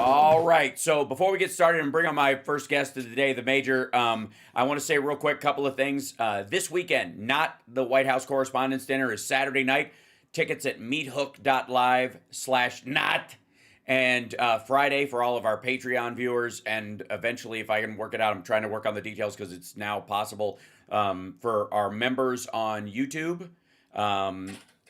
All right. So before we get started and bring on my first guest of the day, the Major, I want to say real quick couple of things. This weekend, not the White House Correspondents' Dinner, is Saturday night. Tickets at meethook.live/not. And Friday for all of our Patreon viewers. And eventually, if I can work it out, I'm trying to work on the details because it's now possible for our members on YouTube.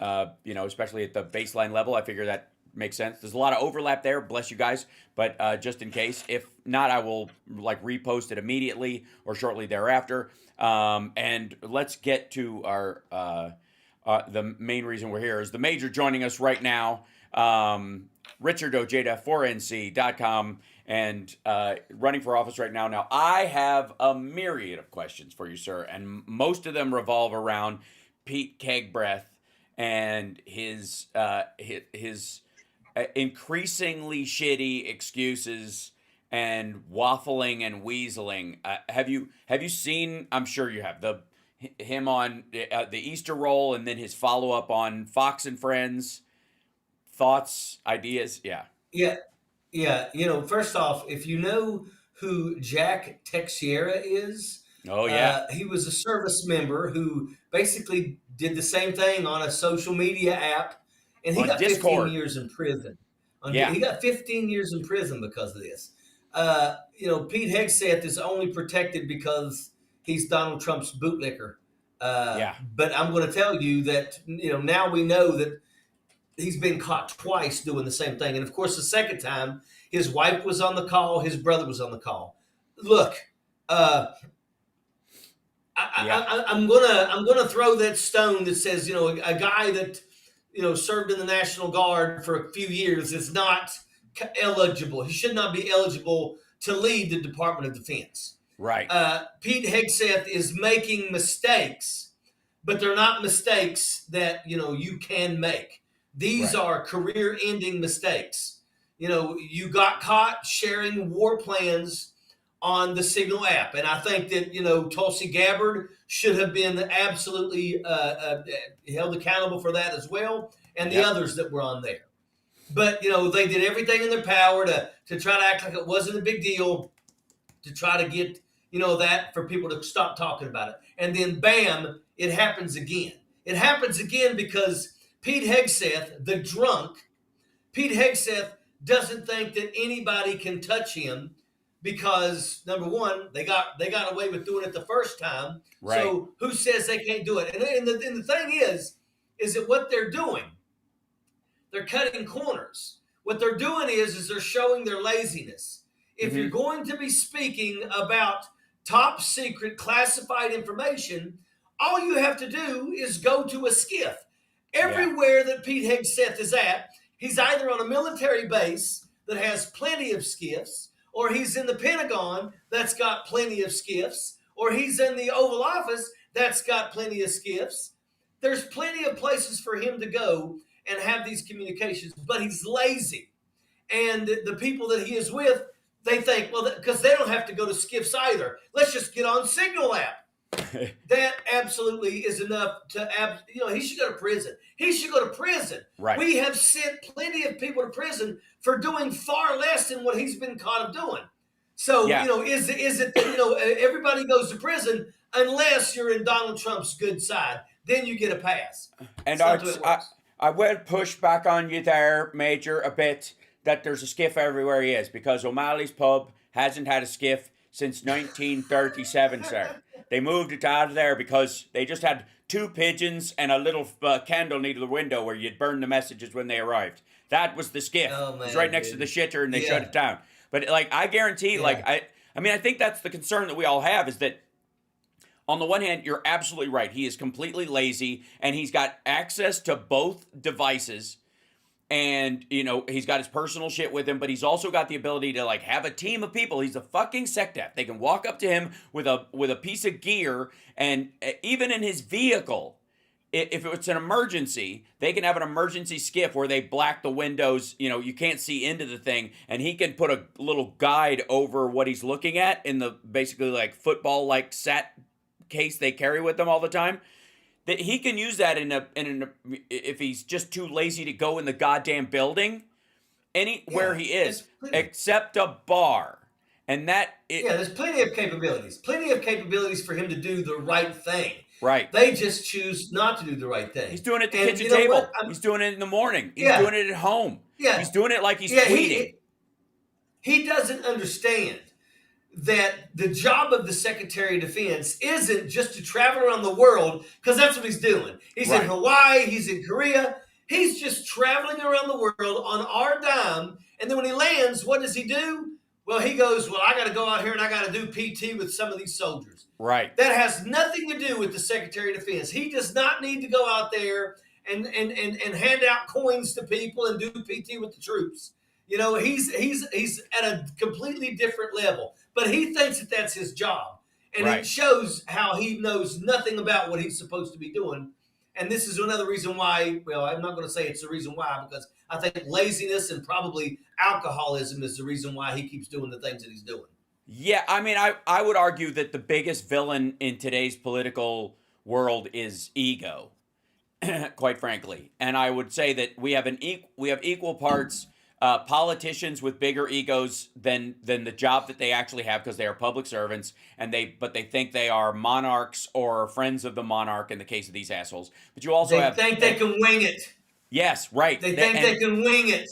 Especially at the baseline level. I figure that makes sense. There's a lot of overlap there. Bless you guys. But just in case, if not, I will repost it immediately or shortly thereafter. And let's get to our the main reason we're here is the Major joining us right now. Richard Ojeda, 4nc.com, and running for office right now. Now, I have a myriad of questions for you, sir, and most of them revolve around Pete Kegbreath and his increasingly shitty excuses and waffling and weaseling. Have you seen? I'm sure you have him on the Easter roll, and then his follow up on Fox and Friends. Thoughts, ideas, yeah. First off, if you know who Jack Teixeira is, oh yeah, he was a service member who basically did the same thing on a social media app, and he got Discord. 15 years in prison. Yeah. He got 15 years in prison because of this. Pete Hegseth is only protected because he's Donald Trump's bootlicker. But I'm going to tell you that, now we know that he's been caught twice doing the same thing. And of course, the second time, his wife was on the call, his brother was on the call. Look, I'm gonna throw that stone that says, a guy that served in the National Guard for a few years is not eligible. He should not be eligible to lead the Department of Defense. Right. Pete Hegseth is making mistakes, but they're not mistakes that you can make. These are career-ending mistakes. You got caught sharing war plans on the Signal app, and I think that Tulsi Gabbard should have been absolutely held accountable for that as well, and the others that were on there. But they did everything in their power to try to act like it wasn't a big deal, to try to get that for people to stop talking about it, and then bam, it happens again. It happens again because Pete Hegseth, the drunk, Pete Hegseth doesn't think that anybody can touch him because, number one, they got away with doing it the first time. Right. So who says they can't do it? And the thing is that what they're doing, they're cutting corners. What they're doing is they're showing their laziness. If you're going to be speaking about top secret classified information, all you have to do is go to a skiff. Everywhere that Pete Hegseth is at, he's either on a military base that has plenty of skiffs, or he's in the Pentagon that's got plenty of skiffs, or he's in the Oval Office that's got plenty of skiffs. There's plenty of places for him to go and have these communications, but he's lazy. And the people that he is with, they think, well, because they don't have to go to skiffs either. Let's just get on Signal app. That absolutely is enough to, he should go to prison. He should go to prison. Right. We have sent plenty of people to prison for doing far less than what he's been caught of doing. So, is it everybody goes to prison unless you're in Donald Trump's good side. Then you get a pass. And I will push back on you there, Major, a bit, that there's a skiff everywhere he is, because O'Malley's Pub hasn't had a skiff since 1937, sir. They moved it out of there because they just had two pigeons and a little candle near the window where you'd burn the messages when they arrived. That was the skiff. Oh, man, it was right next to the shitter, and they shut it down. But I guarantee, I think that's the concern that we all have, is that on the one hand, you're absolutely right. He is completely lazy, and he's got access to both devices. And, he's got his personal shit with him, but he's also got the ability to, have a team of people. He's a fucking sectap. They can walk up to him with a piece of gear, and even in his vehicle, if it's an emergency, they can have an emergency skiff where they black the windows, you can't see into the thing, and he can put a little guide over what he's looking at in the basically football sat case they carry with them all the time. That he can use that if he's just too lazy to go in the goddamn building, anywhere he is, there's plenty. except a bar. And there's plenty of capabilities for him to do the right thing. Right. They just choose not to do the right thing. He's doing it at the kitchen table. He's doing it in the morning. He's doing it at home. Yeah. He's doing it like he's tweeting. He doesn't understand that the job of the Secretary of Defense isn't just to travel around the world, because that's what he's doing. He's in Hawaii. He's in Korea. He's just traveling around the world on our dime. And then when he lands, what does he do? Well, he goes, well, I got to go out here and I got to do PT with some of these soldiers. Right. That has nothing to do with the Secretary of Defense. He does not need to go out there and hand out coins to people and do PT with the troops. You know, he's at a completely different level. But he thinks that that's his job. And it shows how he knows nothing about what he's supposed to be doing. And this is another reason why, well, I'm not going to say it's the reason why, because I think laziness and probably alcoholism is the reason why he keeps doing the things that he's doing. Yeah, I mean, I would argue that the biggest villain in today's political world is ego, quite frankly. And I would say that we have equal parts politicians with bigger egos than the job that they actually have, because they are public servants, but they think they are monarchs or friends of the monarch in the case of these assholes. But you also think they can wing it. Yes, right. They think they can wing it.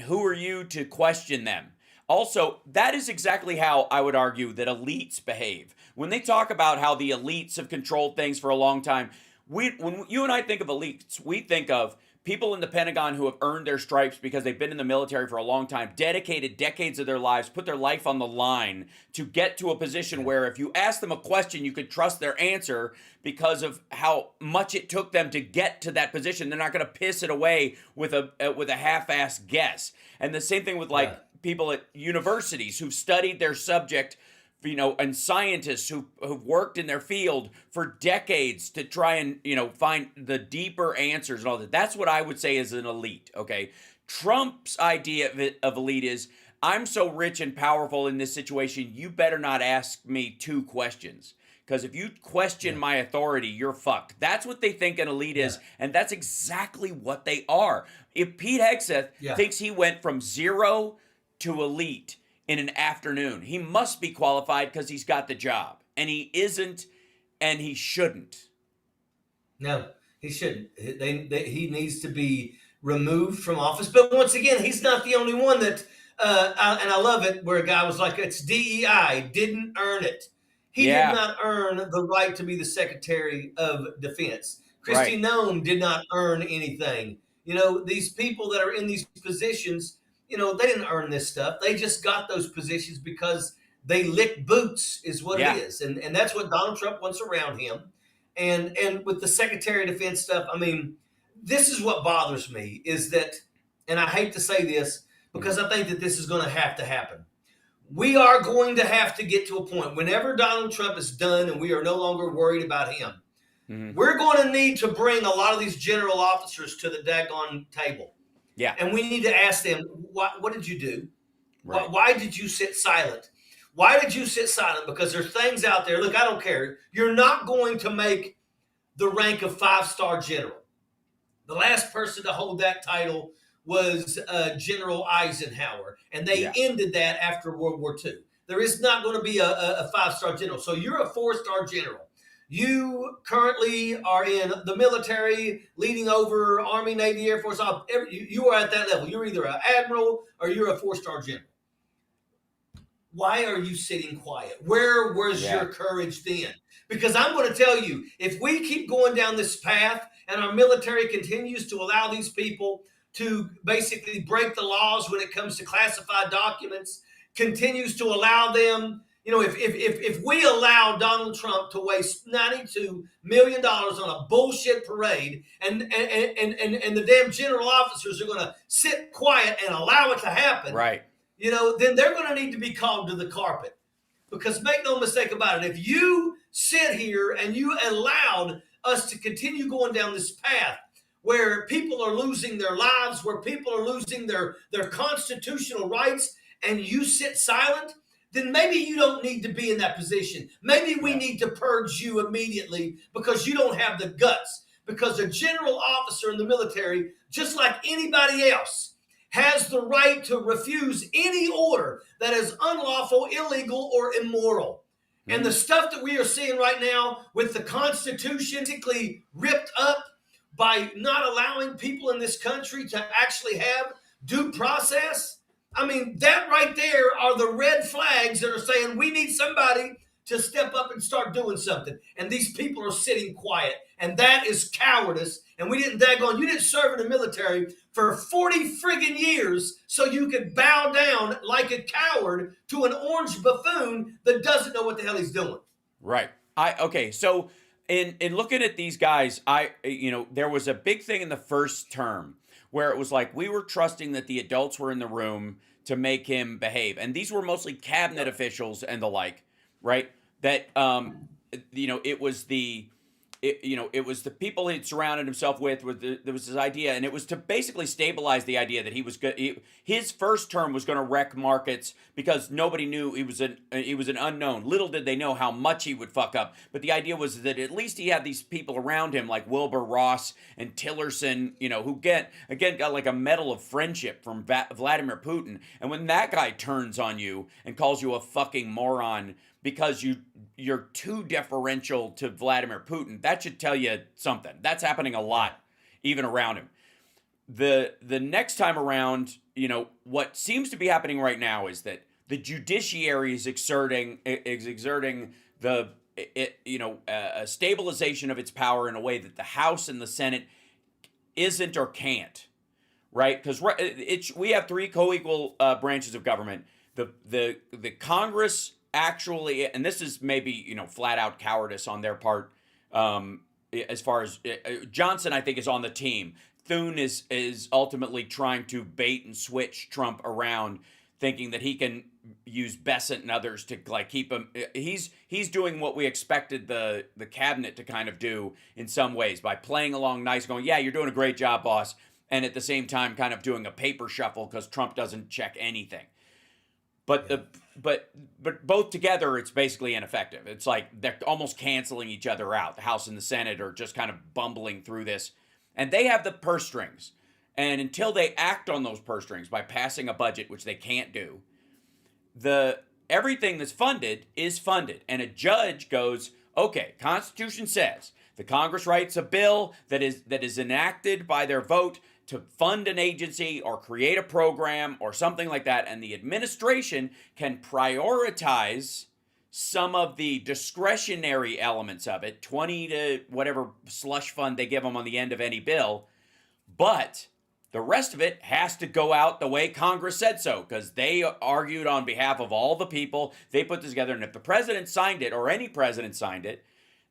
Who are you to question them? Also, that is exactly how I would argue that elites behave. When they talk about how the elites have controlled things for a long time, when you and I think of elites, we think of people in the Pentagon who have earned their stripes because they've been in the military for a long time, dedicated decades of their lives, put their life on the line to get to a position where if you ask them a question, you could trust their answer because of how much it took them to get to that position. They're not going to piss it away with a half-assed guess. And the same thing with people at universities who've studied their subject, and scientists who've worked in their field for decades to try and, find the deeper answers and all that. That's what I would say is an elite, okay? Trump's idea of elite is, I'm so rich and powerful in this situation, you better not ask me 2 questions. Because if you question my authority, you're fucked. That's what they think an elite is, and that's exactly what they are. If Pete Hegseth thinks he went from 0 to elite in an afternoon, he must be qualified because he's got the job. And he isn't, and he shouldn't. No, he shouldn't. He needs to be removed from office. But once again, he's not the only one that, and I love it, where a guy was like, it's DEI, didn't earn it. He did not earn the right to be the Secretary of Defense. Kristi Noem did not earn anything. These people that are in these positions, they didn't earn this stuff. They just got those positions because they licked boots, is what it is. And that's what Donald Trump wants around him. And with the Secretary of Defense stuff, I mean, this is what bothers me, is that, and I hate to say this, because I think that this is going to happen. We are going to have to get to a point, whenever Donald Trump is done and we are no longer worried about him, we're going to need to bring a lot of these general officers to the daggone table. Yeah. And we need to ask them, what did you do? Right. Why did you sit silent? Why did you sit silent? Because there's things out there. Look, I don't care. You're not going to make the rank of 5-star general. The last person to hold that title was General Eisenhower, and they ended that after World War II. There is not going to be a 5-star general. So you're a 4-star general. You currently are in the military, leading over Army, Navy, Air Force. You are at that level. You're either an admiral or you're a 4-star general. Why are you sitting quiet? Where was your courage then? Because I'm going to tell you, if we keep going down this path and our military continues to allow these people to basically break the laws when it comes to classified documents, continues to allow them, if we allow Donald Trump to waste $92 million on a bullshit parade and the damn general officers are going to sit quiet and allow it to happen, then they're going to need to be called to the carpet. Because make no mistake about it, if you sit here and you allowed us to continue going down this path where people are losing their lives, where people are losing their constitutional rights, and you sit silent, then maybe you don't need to be in that position. Maybe we need to purge you immediately because you don't have the guts. Because a general officer in the military, just like anybody else, has the right to refuse any order that is unlawful, illegal, or immoral. And the stuff that we are seeing right now with the Constitution basically ripped up by not allowing people in this country to actually have due process. I mean, that right there are the red flags that are saying we need somebody to step up and start doing something. And these people are sitting quiet. And that is cowardice. And we didn't you didn't serve in the military for 40 friggin' years so you could bow down like a coward to an orange buffoon that doesn't know what the hell he's doing. Right. Okay, so in looking at these guys, there was a big thing in the first term where it was like we were trusting that the adults were in the room to make him behave. And these were mostly cabinet officials and the like, right? That it was the people he'd surrounded himself with. There was this idea, and it was to basically stabilize the idea that he was good. His first term was going to wreck markets because nobody knew he was an unknown. Little did they know how much he would fuck up. But the idea was that at least he had these people around him like Wilbur Ross and Tillerson, who got like a medal of friendship from Vladimir Putin. And when that guy turns on you and calls you a fucking moron because you're too deferential to Vladimir Putin, that should tell you something. That's happening a lot, even around him. The next time around, what seems to be happening right now is that the judiciary is exerting the a stabilization of its power in a way that the House and the Senate isn't or can't, right? Because we have three co-equal branches of government. The Congress actually, and this is maybe flat out cowardice on their part, as far as Johnson, I think, is on the team. Thune is ultimately trying to bait and switch Trump around, thinking that he can use Bessent and others to keep him. He's doing what we expected the cabinet to kind of do in some ways by playing along nice, going, yeah, you're doing a great job, boss, and at the same time kind of doing a paper shuffle because Trump doesn't check anything. But both together, it's basically ineffective. It's like they're almost canceling each other out. The House and the Senate are just kind of bumbling through this. And they have the purse strings. And until they act on those purse strings by passing a budget, which they can't do, everything that's funded is funded. And a judge goes, okay, Constitution says the Congress writes a bill that is enacted by their vote to fund an agency or create a program or something like that, and the administration can prioritize some of the discretionary elements of it, 20 to whatever slush fund they give them on the end of any bill, but the rest of it has to go out the way Congress said so, because they argued on behalf of all the people. They put this together, and if the president signed it, or any president signed it,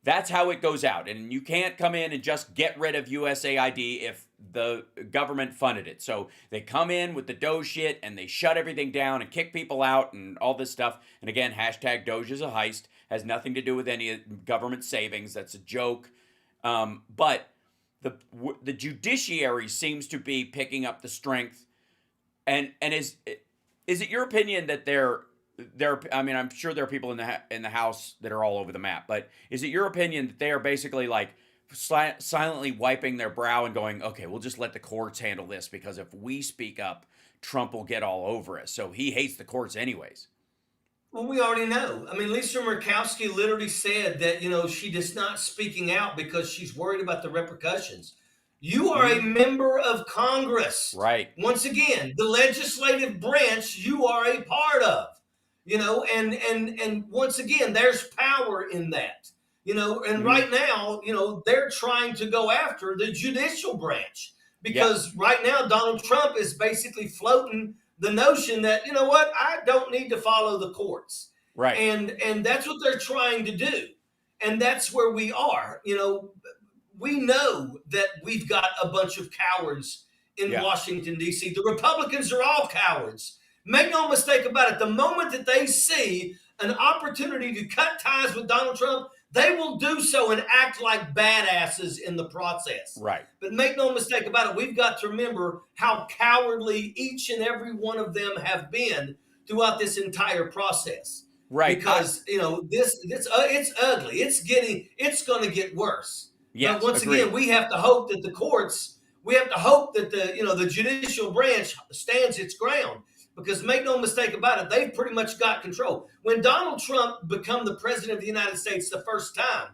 that's how it goes out. And you can't come in and just get rid of USAID if the government funded it. So they come in with the Doge shit and they shut everything down and kick people out and all this stuff. And again, hashtag Doge is a heist. Has nothing to do with any government savings. That's a joke. But the judiciary seems to be picking up the strength. And is it your opinion that I mean, I'm sure there are people in the House that are all over the map, but is it your opinion that they are basically like silently wiping their brow and going, okay, we'll just let the courts handle this, because if we speak up, Trump will get all over us. So he hates the courts anyways. Well, we already know. I mean, Lisa Murkowski literally said that, she is not speaking out because she's worried about the repercussions. You are a member of Congress. Right. Once again, the legislative branch you are a part of. And once again, there's power in that, and right now, they're trying to go after the judicial branch because right now Donald Trump is basically floating the notion that, I don't need to follow the courts. Right. And that's what they're trying to do. And that's where we are. We know that we've got a bunch of cowards in Washington, D.C. The Republicans are all cowards. Make no mistake about it. The moment that they see an opportunity to cut ties with Donald Trump, they will do so and act like badasses in the process. Right. But make no mistake about it. We've got to remember how cowardly each and every one of them have been throughout this entire process. Right. Because it's ugly. It's going to get worse. Yes, but once again, we have to hope that the courts We have to hope that the judicial branch stands its ground, because make no mistake about it, they've pretty much got control. When Donald Trump became the president of the United States the first time,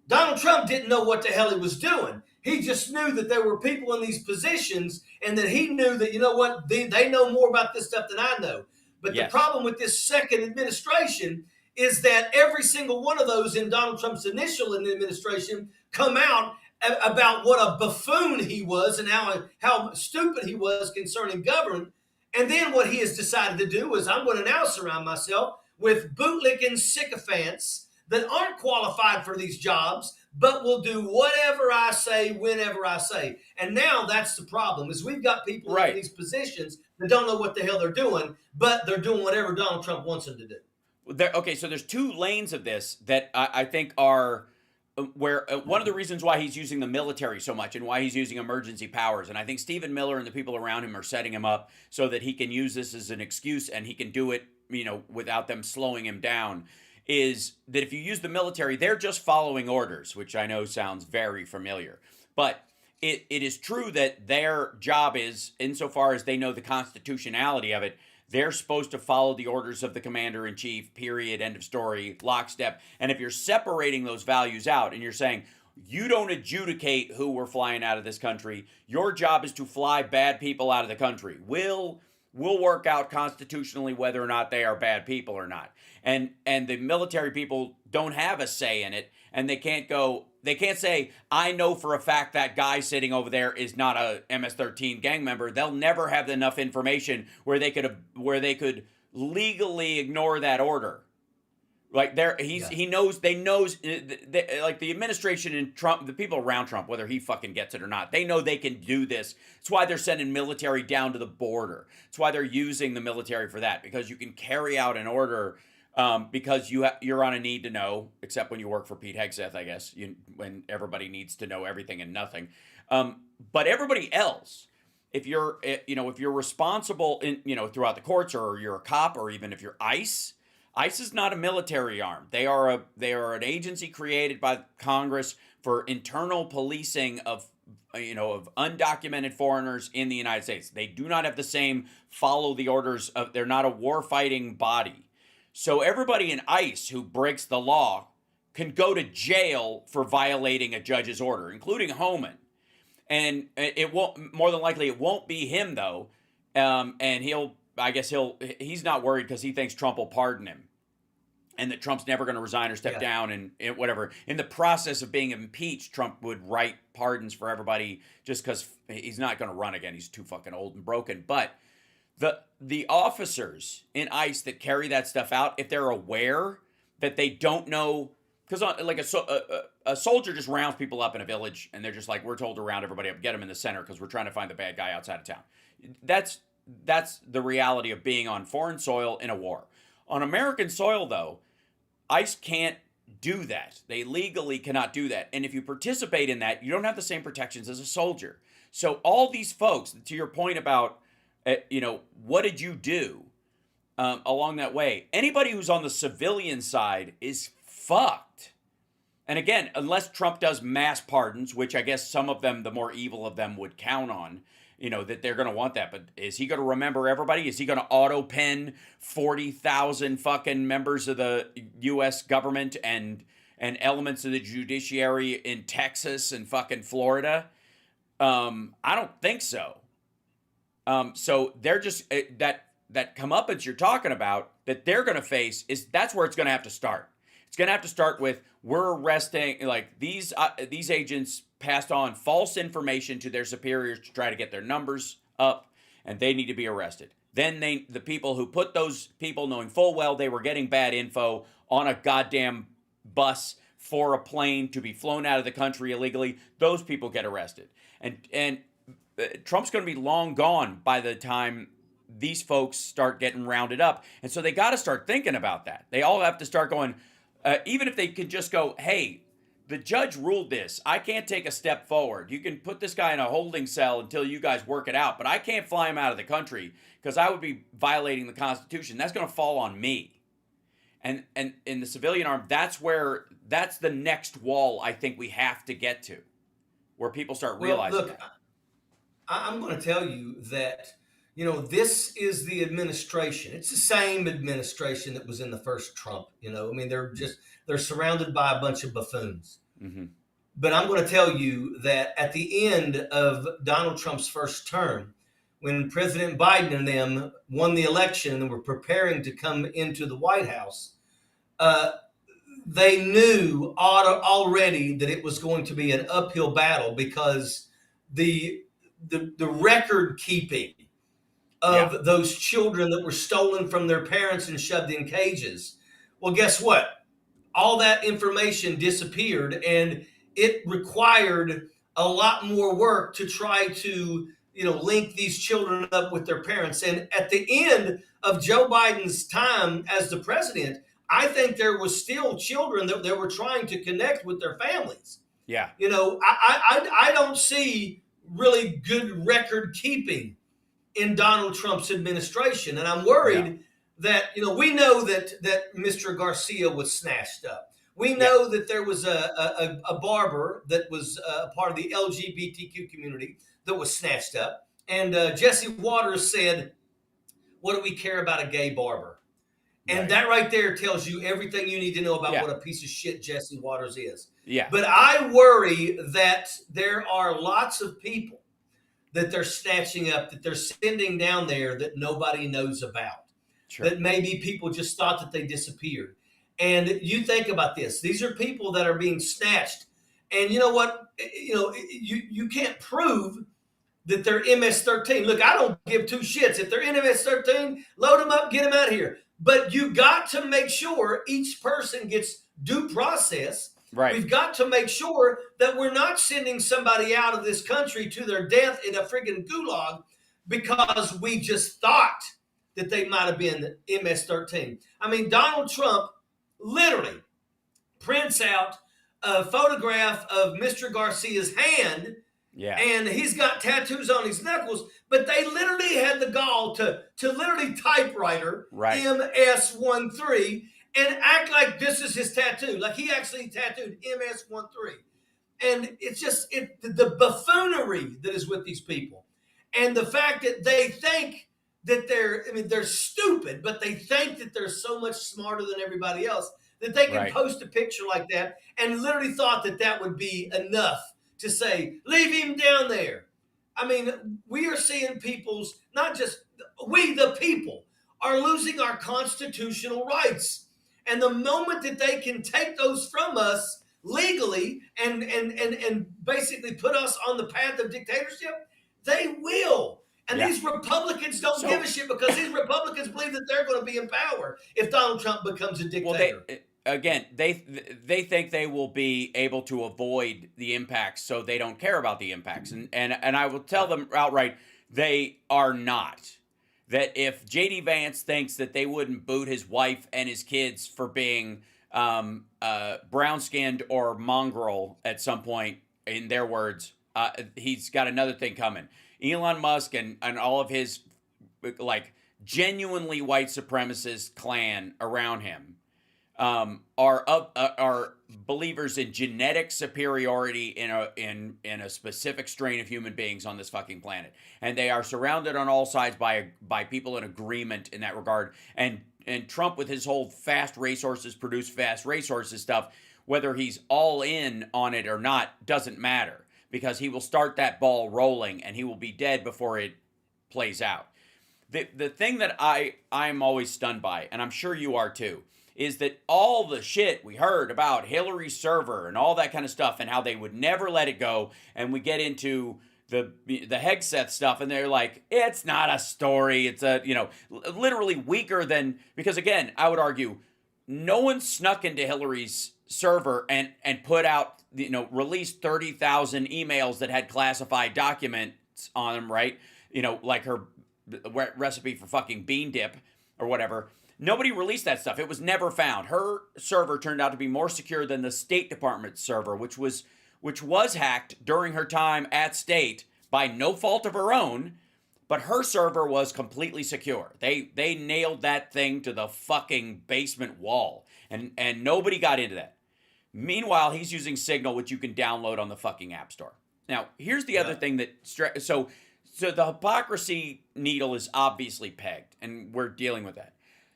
Donald Trump didn't know what the hell he was doing. He just knew that there were people in these positions, and that he knew that, you know what, they know more about this stuff than I know. But the problem with this second administration is that every single one of those in Donald Trump's initial administration come out about what a buffoon he was and how stupid he was concerning government. And then what he has decided to do is, I'm going to now surround myself with bootlicking sycophants that aren't qualified for these jobs, but will do whatever I say, whenever I say. And now that's the problem, is we've got people in these positions that don't know what the hell they're doing, but they're doing whatever Donald Trump wants them to do. Okay, so there's two lanes of this that I think are where one of the reasons why he's using the military so much and why he's using emergency powers. And I think Stephen Miller and the people around him are setting him up so that he can use this as an excuse, and he can do it, without them slowing him down. Is that if you use the military, they're just following orders, which I know sounds very familiar. But it is true that their job is, insofar as they know the constitutionality of it, they're supposed to follow the orders of the commander-in-chief, period, end of story, lockstep. And if you're separating those values out and you're saying, you don't adjudicate who we're flying out of this country, your job is to fly bad people out of the country. We'll work out constitutionally whether or not they are bad people or not. And the military people don't have a say in it, and they can't say, I know for a fact that guy sitting over there is not a MS-13 gang member. They'll never have enough information where they could legally ignore that order. Like he knows, like the administration and Trump, the people around Trump, whether he fucking gets it or not, they know they can do this. It's why they're sending military down to the border. It's why they're using the military for that, because you can carry out an order, because you're on a need to know, except when you work for Pete Hegseth, I guess, when everybody needs to know everything and nothing. But everybody else, if you're responsible throughout the courts, or you're a cop, or even if you're ICE is not a military arm. They are an agency created by Congress for internal policing of undocumented foreigners in the United States. They do not have the same follow the orders of. They're not a war-fighting body. So everybody in ICE who breaks the law can go to jail for violating a judge's order, including Homan. And it won't, more than likely, it won't be him though. And he's not worried because he thinks Trump will pardon him, and that Trump's never going to resign or step down and whatever. In the process of being impeached, Trump would write pardons for everybody just because he's not going to run again. He's too fucking old and broken. But the officers in ICE that carry that stuff out, if they're aware that they don't know, because like a soldier just rounds people up in a village, and they're just like, we're told to round everybody up, get them in the center because we're trying to find the bad guy outside of town. That's the reality of being on foreign soil in a war. On American soil, though, ICE can't do that. They legally cannot do that. And if you participate in that, you don't have the same protections as a soldier. So all these folks, to your point about, what did you do along that way? Anybody who's on the civilian side is fucked. And again, unless Trump does mass pardons, which I guess some of them, the more evil of them, would count on, that they're going to want that. But is he going to remember everybody? Is he going to auto pen 40,000 fucking members of the U.S. government and elements of the judiciary in Texas and fucking Florida? I don't think so. So they're just that comeuppance you're talking about that they're going to face that's where it's going to have to start. It's going to have to start with, we're arresting, like these agents passed on false information to their superiors to try to get their numbers up, and they need to be arrested. Then the people who put those people, knowing full well they were getting bad info, on a goddamn bus for a plane to be flown out of the country illegally, those people get arrested. And Trump's going to be long gone by the time these folks start getting rounded up. And so they got to start thinking about that. They all have to start going, even if they could just go, hey, the judge ruled this. I can't take a step forward. You can put this guy in a holding cell until you guys work it out, but I can't fly him out of the country because I would be violating the Constitution. That's going to fall on me. And in the civilian arm, that's the next wall I think we have to get to, where people start realizing that. I'm going to tell you that, this is the administration. It's the same administration that was in the first Trump. I mean, they're surrounded by a bunch of buffoons. Mm-hmm. But I'm going to tell you that at the end of Donald Trump's first term, when President Biden and them won the election and were preparing to come into the White House, they knew already that it was going to be an uphill battle because the record keeping of those children that were stolen from their parents and shoved in cages. Well, guess what? All that information disappeared, and it required a lot more work to try to, link these children up with their parents. And at the end of Joe Biden's time as the president, I think there was still children that they were trying to connect with their families. Yeah. I don't see really good record keeping in Donald Trump's administration. And I'm worried that, we know that Mr. Garcia was snatched up. We know that there was a barber that was part of the LGBTQ community that was snatched up. And Jesse Waters said, "What do we care about a gay barber?" And that right there tells you everything you need to know about what a piece of shit Jesse Waters is. Yeah. But I worry that there are lots of people that they're snatching up, that they're sending down there that nobody knows about. Sure. That maybe people just thought that they disappeared. And you think about this. These are people that are being snatched. And you know what? You can't prove that they're MS-13. Look, I don't give two shits. If they're in MS-13, load them up, get them out of here. But you got to make sure each person gets due process. Right. We've got to make sure that we're not sending somebody out of this country to their death in a friggin' gulag because we just thought that they might have been MS-13. I mean, Donald Trump literally prints out a photograph of Mr. Garcia's hand. Yeah. And he's got tattoos on his knuckles, but they literally had the gall to literally typewriter MS-13 and act like this is his tattoo. Like he actually tattooed MS-13. And it's just the buffoonery that is with these people. And the fact that they think that they're stupid, but they think that they're so much smarter than everybody else that they can post a picture like that and literally thought that that would be enough to say, leave him down there. I mean, we are seeing not just we, the people, are losing our constitutional rights. And the moment that they can take those from us legally and basically put us on the path of dictatorship, they will. And these Republicans don't give a shit because these Republicans believe that they're going to be in power if Donald Trump becomes a dictator. Well, they think they will be able to avoid the impacts, so they don't care about the impacts. And I will tell them outright, they are not. That if J.D. Vance thinks that they wouldn't boot his wife and his kids for being brown-skinned or mongrel at some point, in their words, he's got another thing coming. Elon Musk and all of his genuinely white supremacist clan around him are believers in genetic superiority in a specific strain of human beings on this fucking planet, and they are surrounded on all sides by people in agreement in that regard. And Trump, with his whole fast racehorses produce fast racehorses stuff, whether he's all in on it or not doesn't matter, because he will start that ball rolling and he will be dead before it plays out. The thing that I'm always stunned by, and I'm sure you are too, is that all the shit we heard about Hillary's server and all that kind of stuff and how they would never let it go, and we get into the Hegseth stuff and they're like, it's not a story, it's literally weaker than, because again, I would argue, no one snuck into Hillary's server and put out, released 30,000 emails that had classified documents on them, right? Like her recipe for fucking bean dip or whatever. Nobody released that stuff. It was never found. Her server turned out to be more secure than the State Department server, which was hacked during her time at State by no fault of her own, but her server was completely secure. They nailed that thing to the fucking basement wall, and nobody got into that. Meanwhile, he's using Signal, which you can download on the fucking App Store. Now, here's the other thing that So the hypocrisy needle is obviously pegged, and we're dealing with that.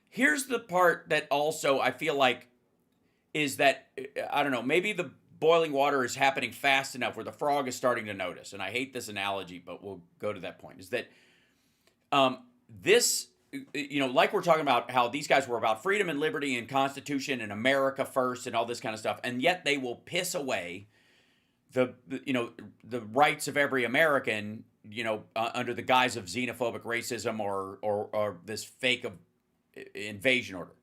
Here's the part that also I feel like is that, I don't know, maybe the boiling water is happening fast enough where the frog is starting to notice. And I hate this analogy, but we'll go to that point. Is that this, like we're talking about how these guys were about freedom and liberty and Constitution and America first and all this kind of stuff, and yet they will piss away the rights of every American, under the guise of xenophobic racism or this fake of invasion order.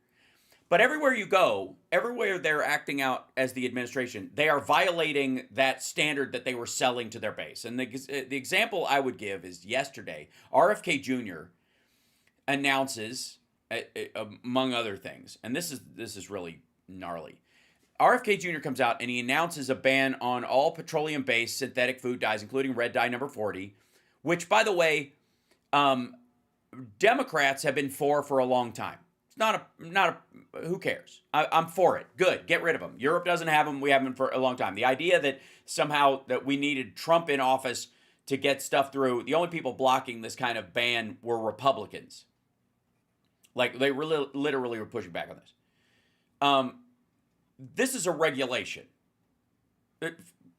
But everywhere you go, everywhere they're acting out as the administration, they are violating that standard that they were selling to their base. And the example I would give is yesterday, RFK Jr. announces, among other things, and this is really gnarly. RFK Jr. comes out and he announces a ban on all petroleum-based synthetic food dyes, including red dye number 40, which, by the way, Democrats have been for a long time. It's not a who cares? I'm for it. Good. Get rid of them. Europe doesn't have them. We have them for a long time. The idea that somehow that we needed Trump in office to get stuff through, the only people blocking this kind of ban were Republicans. Like, they literally were pushing back on this. This is a regulation.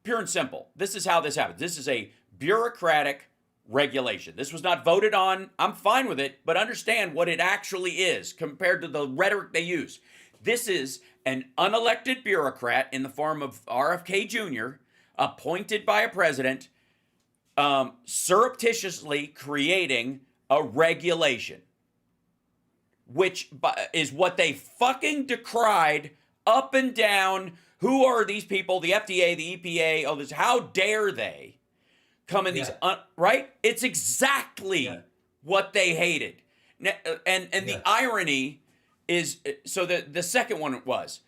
Pure and simple. This is how this happens. This is a bureaucratic regulation. This was not voted on. I'm fine with it, but understand what it actually is compared to the rhetoric they use. This is an unelected bureaucrat in the form of RFK Jr., appointed by a president, surreptitiously creating a regulation, which is what they fucking decried up and down. Who are these people? The FDA, the EPA, all this. How dare they come in these, right? It's exactly what they hated. And the irony is, so the second one was,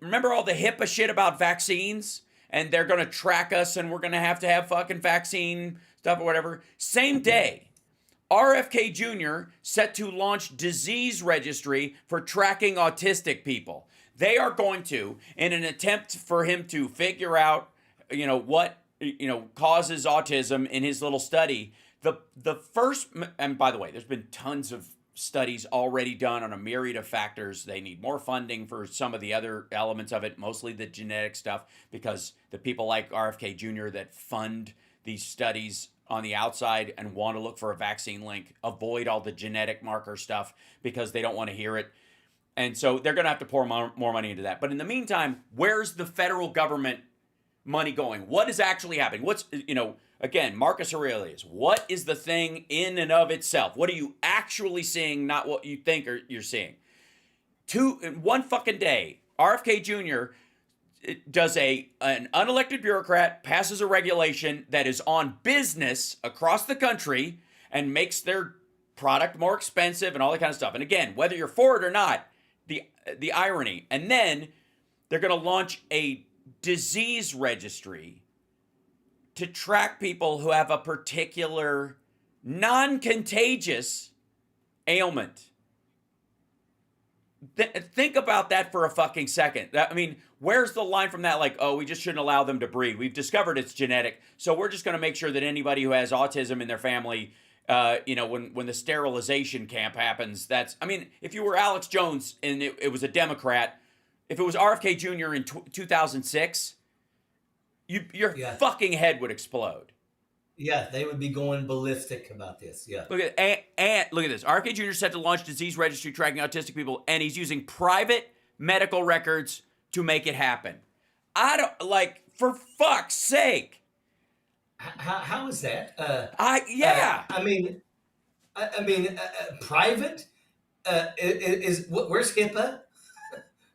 remember all the HIPAA shit about vaccines? And they're going to track us and we're going to have fucking vaccine stuff or whatever. Same day, RFK Jr. set to launch disease registry for tracking autistic people. They are going to, in an attempt for him to figure out, what causes autism in his little study. The first, and by the way, there's been tons of studies already done on a myriad of factors. They need more funding for some of the other elements of it, mostly the genetic stuff, because the people like RFK Jr. that fund these studies on the outside and want to look for a vaccine link avoid all the genetic marker stuff because they don't want to hear it. And so they're going to have to pour more money into that. But in the meantime, where's the federal government money going? What is actually happening? What's, again, Marcus Aurelius, what is the thing in and of itself? What are you actually seeing, not what you think you're seeing? In one fucking day, RFK Jr. does an unelected bureaucrat, passes a regulation that is on business across the country and makes their product more expensive and all that kind of stuff. And again, whether you're for it or not, the irony. And then they're going to launch a disease registry to track people who have a particular non-contagious ailment. Think about that for a fucking second. I mean, where's the line from that? Like, oh, we just shouldn't allow them to breed. We've discovered it's genetic, so we're just going to make sure that anybody who has autism in their family, when the sterilization camp happens, if you were Alex Jones and it was a Democrat, if it was RFK Jr. in 2006, your fucking head would explode. Yeah, they would be going ballistic about this. Yeah. Look at this. RFK Jr. set to launch disease registry tracking autistic people, and he's using private medical records to make it happen. For fuck's sake. How is that? Private. Where's HIPAA?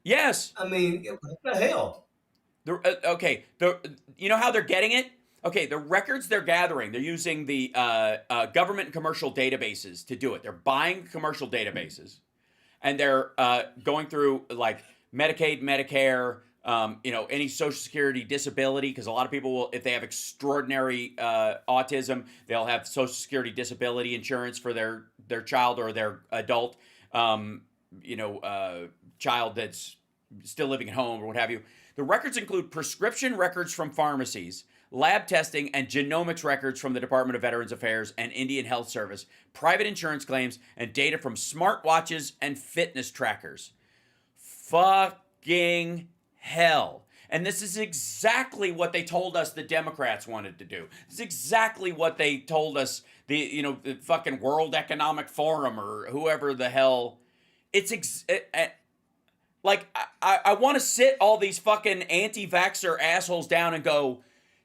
Yes. What the hell? You know how they're getting it? Okay, the records they're gathering, they're using the government and commercial databases to do it. They're buying commercial databases, and they're going through like Medicaid, Medicare, any Social Security disability, because a lot of people will, if they have extraordinary autism, they'll have Social Security disability insurance for their child or their adult, child that's still living at home or what have you. The records include prescription records from pharmacies, lab testing and genomics records from the Department of Veterans Affairs and Indian Health Service, private insurance claims, and data from smartwatches and fitness trackers. Fucking hell. And this is exactly what they told us the Democrats wanted to do. This is exactly what they told us the fucking World Economic Forum or whoever the hell. I want to sit all these fucking anti-vaxxer assholes down and go,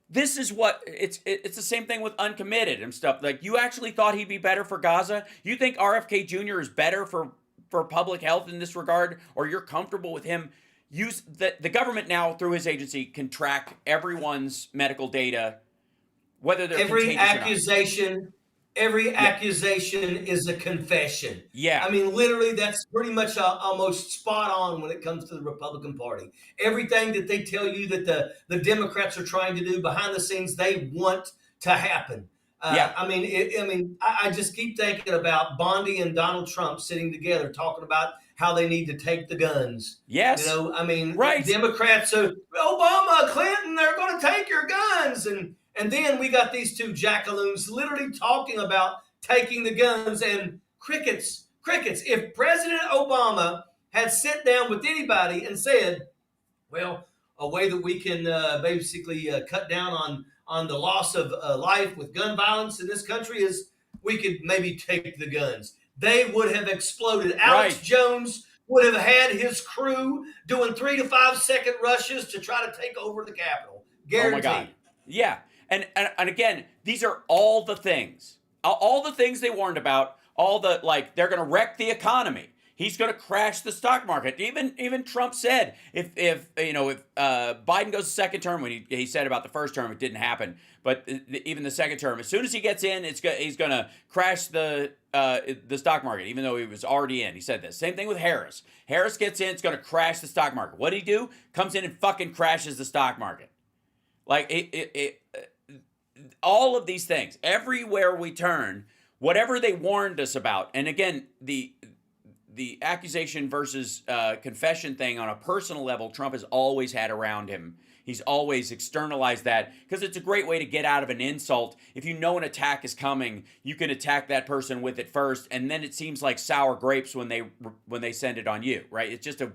this is what it's the same thing with uncommitted and stuff. Like, you actually thought he'd be better for Gaza? You think RFK Jr. is better for public health in this regard, or you're comfortable with him? Use the government now through his agency can track everyone's medical data, whether they're every accusation. Every accusation is a confession. Yeah. I mean, literally, that's pretty much almost spot on when it comes to the Republican Party. Everything that they tell you that the Democrats are trying to do behind the scenes, they want to happen. I just keep thinking about Bondi and Donald Trump sitting together talking about how they need to take the guns. Yes. Right. Democrats are, Obama, Clinton, they're going to take your guns. And then we got these two jackaloons literally talking about taking the guns, and crickets. If President Obama had sat down with anybody and said, well, a way that we can basically cut down on the loss of life with gun violence in this country is we could maybe take the guns, they would have exploded. Alex Jones would have had his crew doing 3 to 5 second rushes to try to take over the Capitol. Guaranteed. Oh my God. Yeah. And again, these are all the things they warned about, they're going to wreck the economy. He's going to crash the stock market. Even Trump said if Biden goes the second term, when he said about the first term, it didn't happen. But even the second term, as soon as he gets in, he's going to crash the stock market, even though he was already in. He said this. Same thing with Harris. Harris gets in, it's going to crash the stock market. What did he do? Comes in and fucking crashes the stock market. All of these things, everywhere we turn, whatever they warned us about, and again, the accusation versus confession thing on a personal level, Trump has always had around him. He's always externalized that because it's a great way to get out of an insult. If you know an attack is coming, you can attack that person with it first, and then it seems like sour grapes when they send it on you, right? It's just a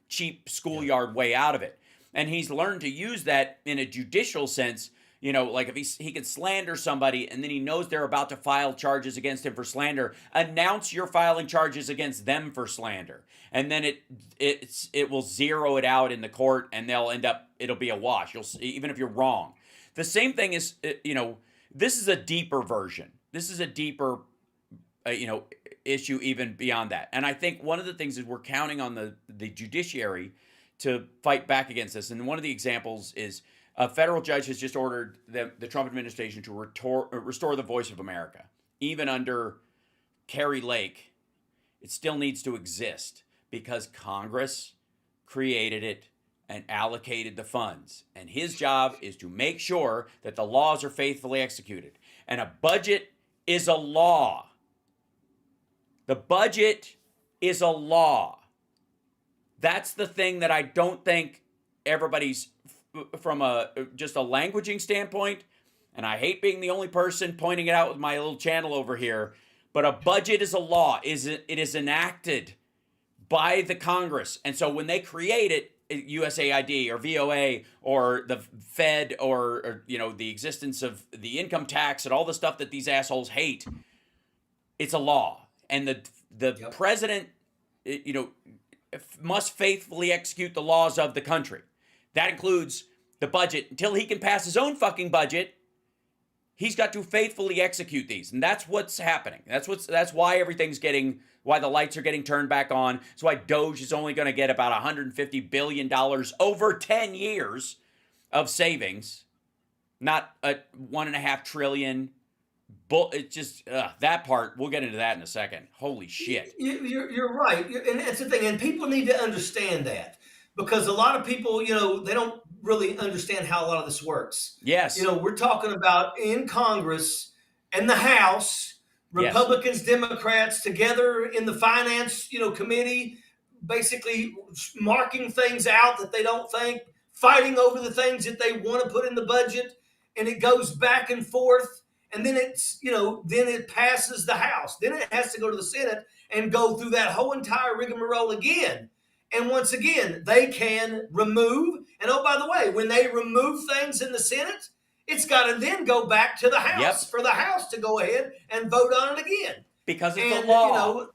cheap schoolyard way out of it. And he's learned to use that in a judicial sense. If he can slander somebody and then he knows they're about to file charges against him for slander, announce you're filing charges against them for slander. And then it will zero it out in the court, and it'll be a wash. You'll see, even if you're wrong. The same thing is, this is a deeper version. This is a deeper, issue even beyond that. And I think one of the things is we're counting on the judiciary to fight back against this. And one of the examples is, a federal judge has just ordered the Trump administration to restore the voice of America. Even under Kari Lake, it still needs to exist because Congress created it and allocated the funds. And his job is to make sure that the laws are faithfully executed. And a budget is a law. The budget is a law. That's the thing that I don't think everybody's, from just a languaging standpoint, and I hate being the only person pointing it out with my little channel over here, but a budget is a law. It is enacted by the Congress. And so when they create it, USAID or VOA or the Fed or the existence of the income tax and all the stuff that these assholes hate, it's a law. And the president, must faithfully execute the laws of the country. That includes the budget. Until he can pass his own fucking budget, he's got to faithfully execute these. And that's what's happening. That's why why the lights are getting turned back on. That's why Doge is only going to get about $150 billion over 10 years of savings, not a $1.5 trillion. It's just that part. We'll get into that in a second. Holy shit. You're right. And that's the thing. And people need to understand that. Because a lot of people, they don't really understand how a lot of this works. Yes. We're talking about in Congress and the House, Republicans, yes, Democrats together in the finance, committee, basically marking things out that they don't think, fighting over the things that they want to put in the budget. and it goes back and forth, and then then it passes the House. Then it has to go to the Senate and go through that whole entire rigmarole again. And once again, they can remove. And oh, by the way, when they remove things in the Senate, it's got to then go back to the House for the House to go ahead and vote on it again. Because it's a law.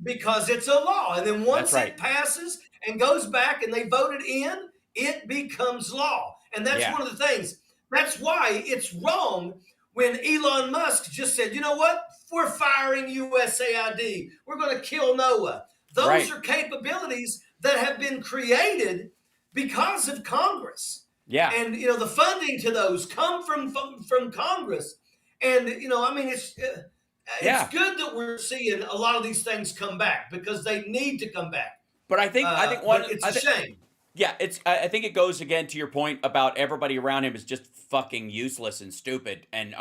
Because it's a law. And then once it passes and goes back and they vote it in, it becomes law. And that's one of the things. That's why it's wrong when Elon Musk just said, you know what? We're firing USAID. We're going to kill NOAA. Those are capabilities that have been created because of Congress. Yeah. And, the funding to those come from Congress. And, I mean, it's good that we're seeing a lot of these things come back because they need to come back. But I think it's a shame. Yeah, I think it goes again to your point about everybody around him is just fucking useless and stupid and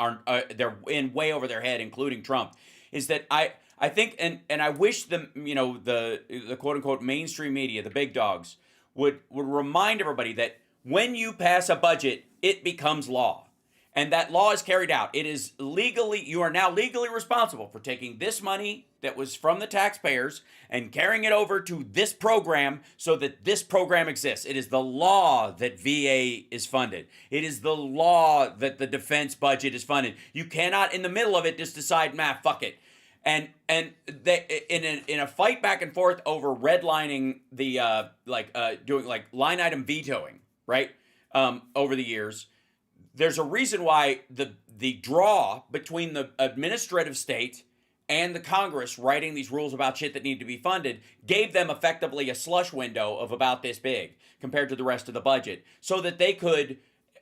they're in way over their head, including Trump. Is that I think and I wish the quote unquote mainstream media, the big dogs, would remind everybody that when you pass a budget, it becomes law. And that law is carried out. It is you are now legally responsible for taking this money that was from the taxpayers and carrying it over to this program so that this program exists. It is the law that VA is funded. It is the law that the defense budget is funded. You cannot, in the middle of it, just decide, fuck it. And they in a fight back and forth over redlining the doing like line item vetoing, right? Over the years. There's a reason why the draw between the administrative state and the Congress writing these rules about shit that need to be funded gave them effectively a slush window of about this big compared to the rest of the budget so that they could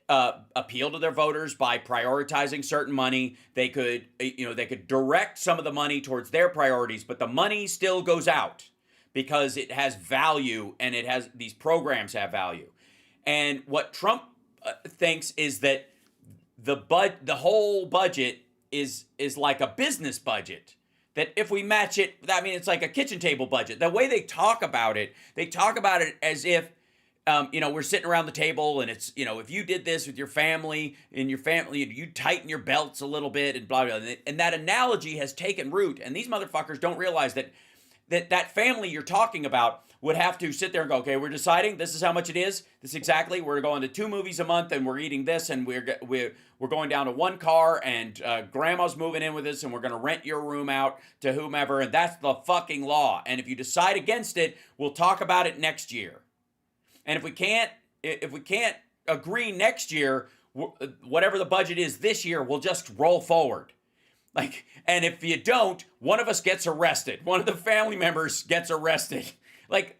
appeal to their voters by prioritizing certain money. They could direct some of the money towards their priorities, but the money still goes out because it has value and these programs have value. And what Trump thinks is that the whole budget is like a business budget. That if we match it, it's like a kitchen table budget. The way they talk about it as if we're sitting around the table and it's if you did this with your family you tighten your belts a little bit and blah blah. And that analogy has taken root. And these motherfuckers don't realize that family you're talking about would have to sit there and go, okay, we're deciding this is how much it is. This is exactly. We're going to 2 movies a month, and we're eating this, and we're going down to 1 car, and grandma's moving in with us, and we're going to rent your room out to whomever, and that's the fucking law. And if you decide against it, we'll talk about it next year. And if we can't agree next year, whatever the budget is this year, we'll just roll forward. And if you don't, one of us gets arrested. One of the family members gets arrested.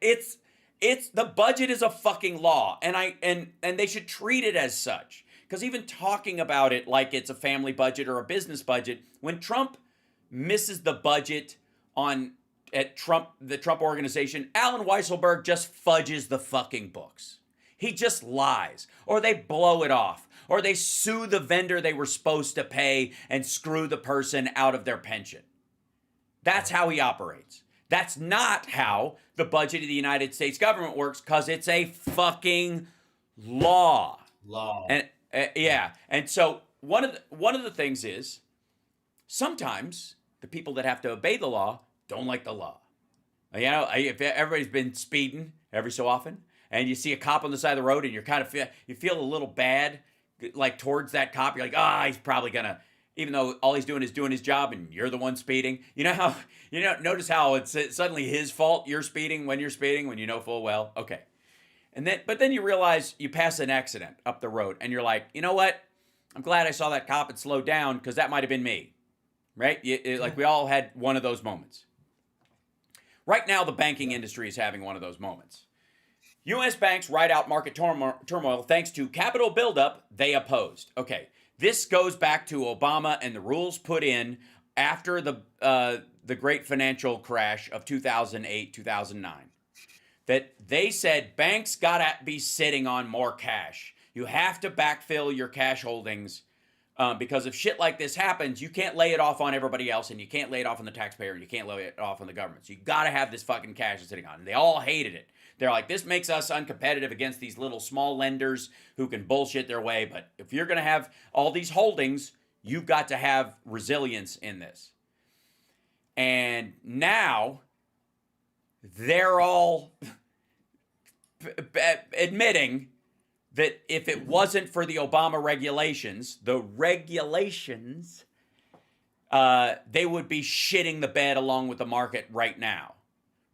It's the budget is a fucking law, and they should treat it as such. Because even talking about it like it's a family budget or a business budget, when Trump misses the budget the Trump organization, Alan Weisselberg just fudges the fucking books. He just lies, or they blow it off, or they sue the vendor they were supposed to pay and screw the person out of their pension. That's how he operates. That's not how the budget of the United States government works, because it's a fucking law. And and so one of the things is sometimes the people that have to obey the law don't like the law. If everybody's been speeding every so often, and you see a cop on the side of the road, and you feel a little bad, towards that cop. You're like, he's probably gonna. Even though all he's doing is doing his job and you're the one speeding. Notice how it's suddenly his fault you're speeding when you know full well. Okay. But then you realize you pass an accident up the road and you're like, you know what? I'm glad I saw that cop and slowed down because that might have been me. Right? We all had one of those moments. Right now, the banking industry is having one of those moments. U.S. banks ride out market turmoil thanks to capital buildup they opposed. Okay. This goes back to Obama and the rules put in after the great financial crash of 2008, 2009. That they said banks got to be sitting on more cash. You have to backfill your cash holdings Because if shit like this happens, you can't lay it off on everybody else, and you can't lay it off on the taxpayer, and you can't lay it off on the government. So you got to have this fucking cash sitting on. And they all hated it. They're like, this makes us uncompetitive against these little small lenders who can bullshit their way. But if you're going to have all these holdings, you've got to have resilience in this. And now they're all admitting that if it wasn't for the Obama regulations, they would be shitting the bed along with the market right now.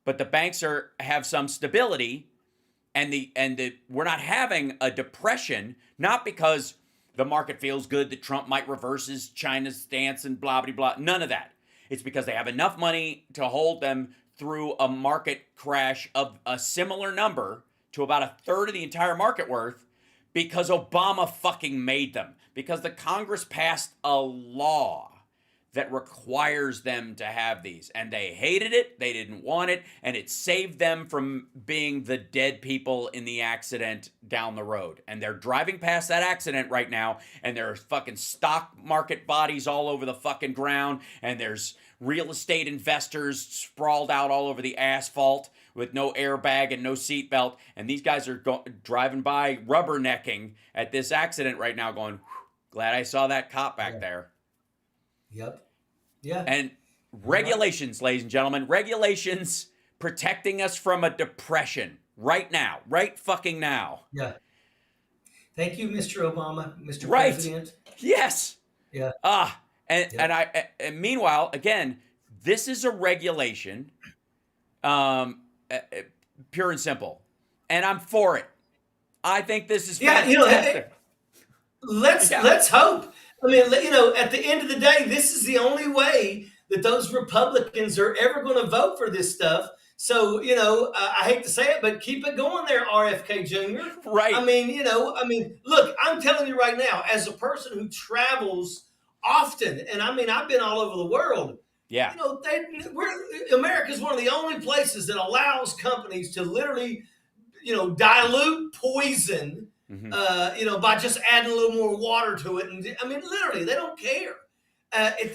But the banks have some stability, and we're not having a depression, not because the market feels good that Trump might reverse China's stance and blah, blah, blah. None of that. It's because they have enough money to hold them through a market crash of a similar number to about a third of the entire market worth, because Obama fucking made them. Because the Congress passed a law that requires them to have these. And they hated it, they didn't want it, and it saved them from being the dead people in the accident down the road. And they're driving past that accident right now, and there's fucking stock market bodies all over the fucking ground, and there's real estate investors sprawled out all over the asphalt with no airbag and no seatbelt, and these guys are driving by rubbernecking at this accident right now going, glad I saw that cop back there. Yep. Yeah. And regulations, ladies and gentlemen, regulations protecting us from a depression right now, right fucking now. Yeah. Thank you, Mr. Obama, Mr. Right. President. Yes. Yeah. And meanwhile, again, this is a regulation, pure and simple, and I'm for it. I think this is fantastic. Let's hope. I mean, at the end of the day, this is the only way that those Republicans are ever going to vote for this stuff. So, I hate to say it, but keep it going there, RFK Jr. Right. I mean, look, I'm telling you right now, as a person who travels often, and I mean, I've been all over the world. Yeah. America's one of the only places that allows companies to literally, dilute poison. Mm-hmm. By just adding a little more water to it. And I mean, literally, they don't care.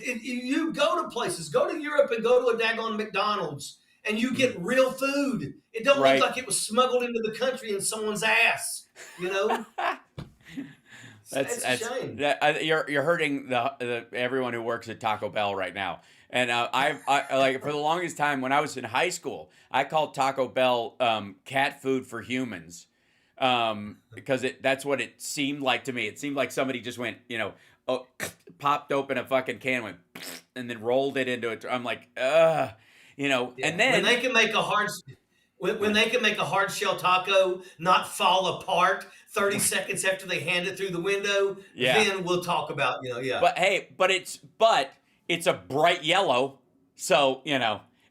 You go to places, go to Europe and go to a daggone McDonald's, and you get real food. It don't look like it was smuggled into the country in someone's ass, That's a shame. You're hurting the everyone who works at Taco Bell right now. And I like, for the longest time when I was in high school, I called Taco Bell cat food for humans. Because that's what it seemed like to me. It seemed like somebody just went, popped open a fucking can, went, and then rolled it into it. I'm like, yeah. And then when they can make a hard shell taco not fall apart 30 seconds after they hand it through the window, then we'll talk about, But hey, but it's a bright yellow, so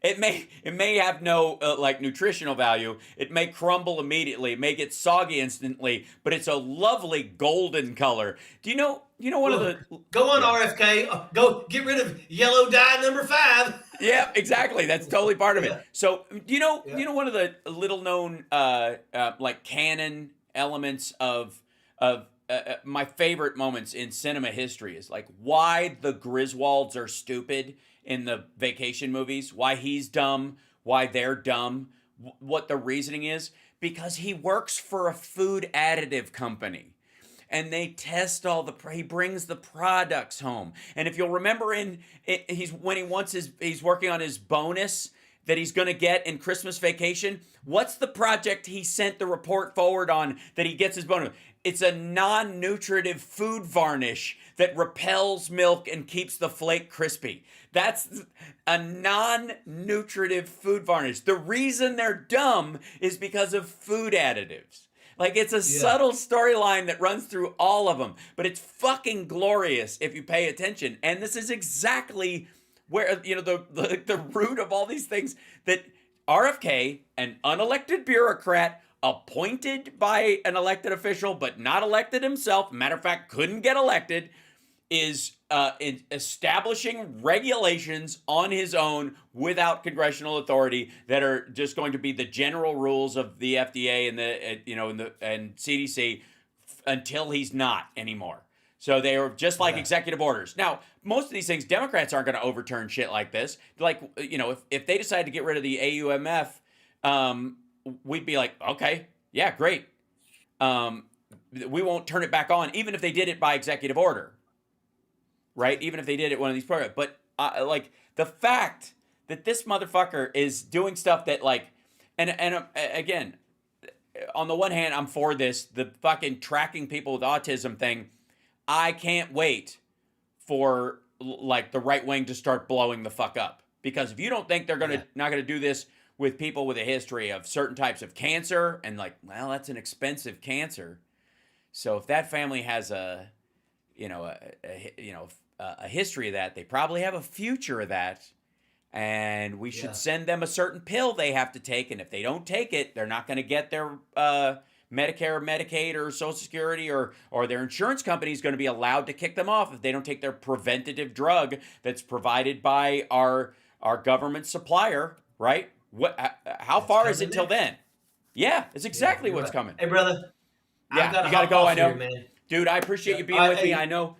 It may have no nutritional value. It may crumble immediately. It may get soggy instantly, but it's a lovely golden color. Do you know one of the... Go on, RFK. Go get rid of yellow dye number 5. Yeah, exactly. That's totally part of it. So you know one of the little known canon elements of my favorite moments in cinema history is like why the Griswolds are stupid in the vacation movies, why he's dumb, why they're dumb, what the reasoning is, because he works for a food additive company. And they test he brings the products home. And if you'll remember he's working on his bonus that he's going to get in Christmas Vacation, what's the project he sent the report forward on that he gets his bonus? It's a non-nutritive food varnish that repels milk and keeps the flake crispy. That's a non-nutritive food varnish. The reason they're dumb is because of food additives. Like, it's a subtle storyline that runs through all of them, but it's fucking glorious if you pay attention. And this is exactly where, the root of all these things, that RFK, an unelected bureaucrat, appointed by an elected official, but not elected himself, matter of fact, couldn't get elected, is establishing regulations on his own without congressional authority that are just going to be the general rules of the FDA and the CDC until he's not anymore. So they are just like Yeah. executive orders. Now, most of these things, Democrats aren't going to overturn shit like this. Like, if they decide to get rid of the AUMF, we'd be like, okay, yeah, great. We won't turn it back on, even if they did it by executive order, right? Even if they did it one of these programs. But like the fact that this motherfucker is doing stuff that and again, on the one hand, I'm for this, the fucking tracking people with autism thing. I can't wait for like the right wing to start blowing the fuck up, because if you don't think they're not gonna do this with people with a history of certain types of cancer, and like, well, that's an expensive cancer. So if that family has a history of that, they probably have a future of that, and we should send them a certain pill they have to take, and if they don't take it, they're not going to get their Medicare, Medicaid, or Social Security, or their insurance company is going to be allowed to kick them off if they don't take their preventative drug that's provided by our government supplier, right? How far is it till then? Yeah, it's exactly what's coming. Hey, brother. Yeah, you got to go. I know, here, man. Dude. I appreciate you being with me. I know.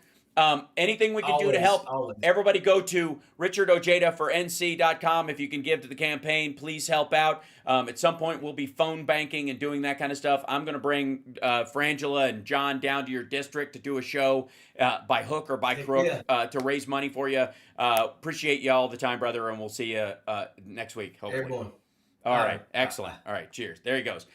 Anything we can do to help, always. Everybody go to richardojeda4nc.com. If you can give to the campaign, please help out. At some point, we'll be phone banking and doing that kind of stuff. I'm going to bring Frangela and John down to your district to do a show by hook or by crook to raise money for you. Appreciate you all the time, brother, and we'll see you next week, hopefully. Everyone. All right. Excellent. All right. Cheers. There he goes.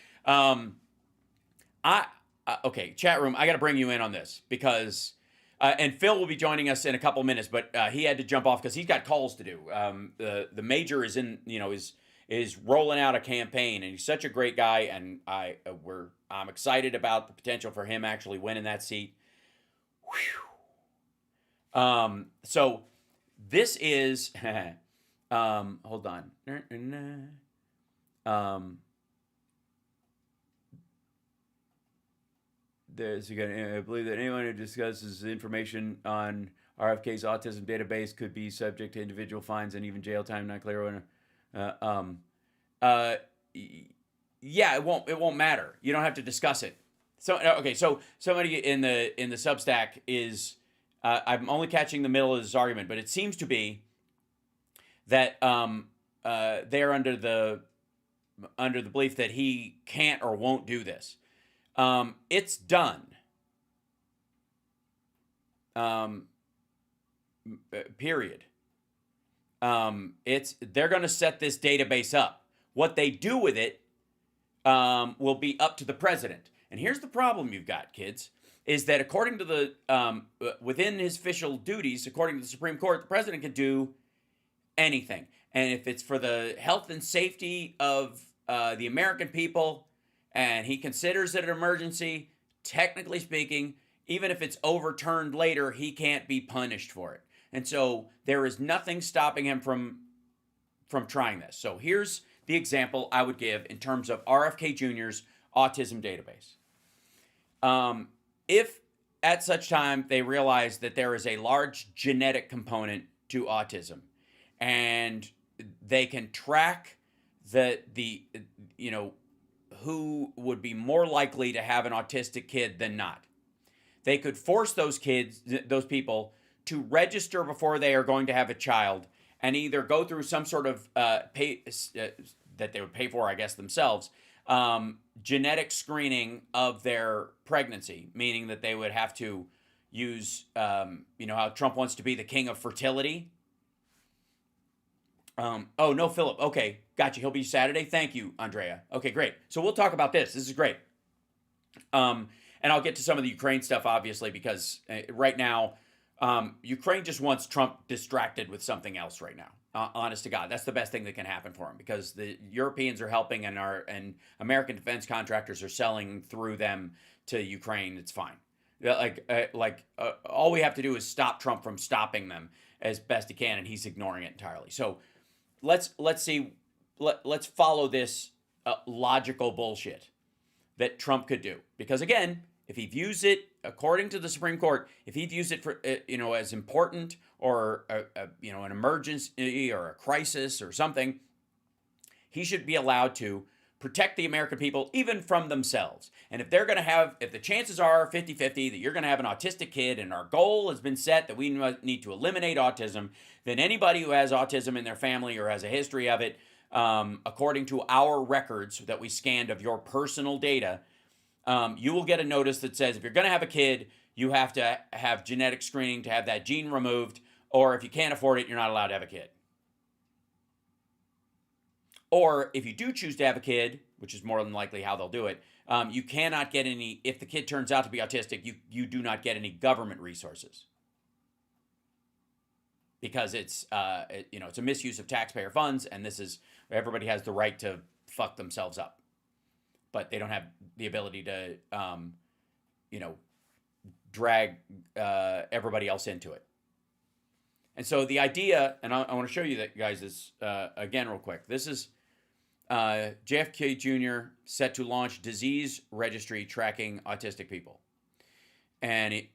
Okay, chat room, I got to bring you in on this because... and Phil will be joining us in a couple minutes, but he had to jump off because he's got calls to do. The major is is rolling out a campaign, and he's such a great guy, and I'm excited about the potential for him actually winning that seat. Whew. So this is hold on. I believe that anyone who discusses information on RFK's autism database could be subject to individual fines and even jail time. Not clear when. Yeah, it won't matter. You don't have to discuss it. So okay, so somebody in the Substack is I'm only catching the middle of this argument, but it seems to be that they're under the belief that he can't or won't do this. It's done. Period. They're going to set this database up. What they do with it will be up to the president. And here's the problem you've got, kids, is that according to the within his official duties, according to the Supreme Court, the president can do anything. And if it's for the health and safety of the American people, and he considers it an emergency, technically speaking, even if it's overturned later, he can't be punished for it. And so there is nothing stopping him from trying this. So here's the example I would give in terms of RFK Jr.'s autism database. If at such time they realize that there is a large genetic component to autism, and they can track who would be more likely to have an autistic kid than not, they could force those people to register before they are going to have a child, and either go through some sort of that they would pay for, I guess, themselves, genetic screening of their pregnancy, meaning that they would have to use, how Trump wants to be the king of fertility. Oh, no, Philip. Okay, gotcha. He'll be Saturday. Thank you, Andrea. Okay, great. So we'll talk about this. This is great. And I'll get to some of the Ukraine stuff, obviously, because right now, Ukraine just wants Trump distracted with something else right now. Honest to God, that's the best thing that can happen for him, because the Europeans are helping and American defense contractors are selling through them to Ukraine. It's fine. All we have to do is stop Trump from stopping them as best he can, and he's ignoring it entirely. So let's follow this logical bullshit that Trump could do, because again, if he views it, according to the Supreme Court, if he views it for as important or an emergency or a crisis or something, he should be allowed to protect the American people, even from themselves. And if the chances are 50-50 that you're going to have an autistic kid, and our goal has been set that we need to eliminate autism, then anybody who has autism in their family or has a history of it, according to our records that we scanned of your personal data, you will get a notice that says if you're going to have a kid, you have to have genetic screening to have that gene removed, or if you can't afford it, you're not allowed to have a kid. Or if you do choose to have a kid, which is more than likely how they'll do it, you cannot get any, if the kid turns out to be autistic, you do not get any government resources. Because it's a misuse of taxpayer funds, and everybody has the right to fuck themselves up. But they don't have the ability to, drag everybody else into it. And so the idea, and I want to show you that, guys, this again real quick. This is JFK Jr. set to launch disease registry tracking autistic people. And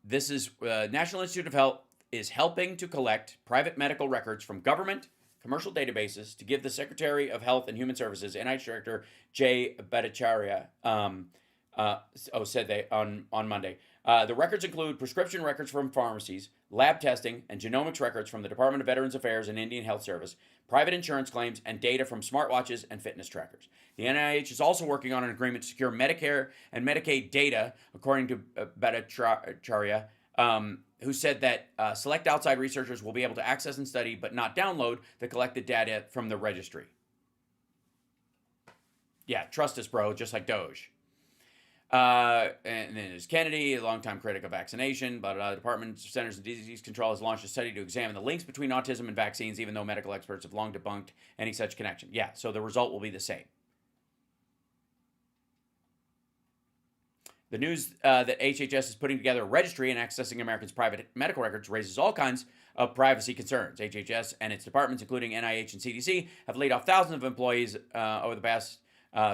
this is National Institute of Health is helping to collect private medical records from government commercial databases to give the Secretary of Health and Human Services, NIH Director Jay Bhattacharya, said they on Monday. The records include prescription records from pharmacies, lab testing, and genomics records from the Department of Veterans Affairs and Indian Health Service, private insurance claims, and data from smartwatches and fitness trackers. The NIH is also working on an agreement to secure Medicare and Medicaid data, according to Bhattacharya, who said that select outside researchers will be able to access and study, but not download, the collected data from the registry. Yeah, trust us, bro, just like Doge. And then there's Kennedy, a longtime critic of vaccination, but the Department of Centers and Disease Control has launched a study to examine the links between autism and vaccines, even though medical experts have long debunked any such connection. Yeah, so the result will be the same. The news that HHS is putting together a registry and accessing Americans' private medical records raises all kinds of privacy concerns. HHS and its departments, including NIH and CDC, have laid off thousands of employees over the past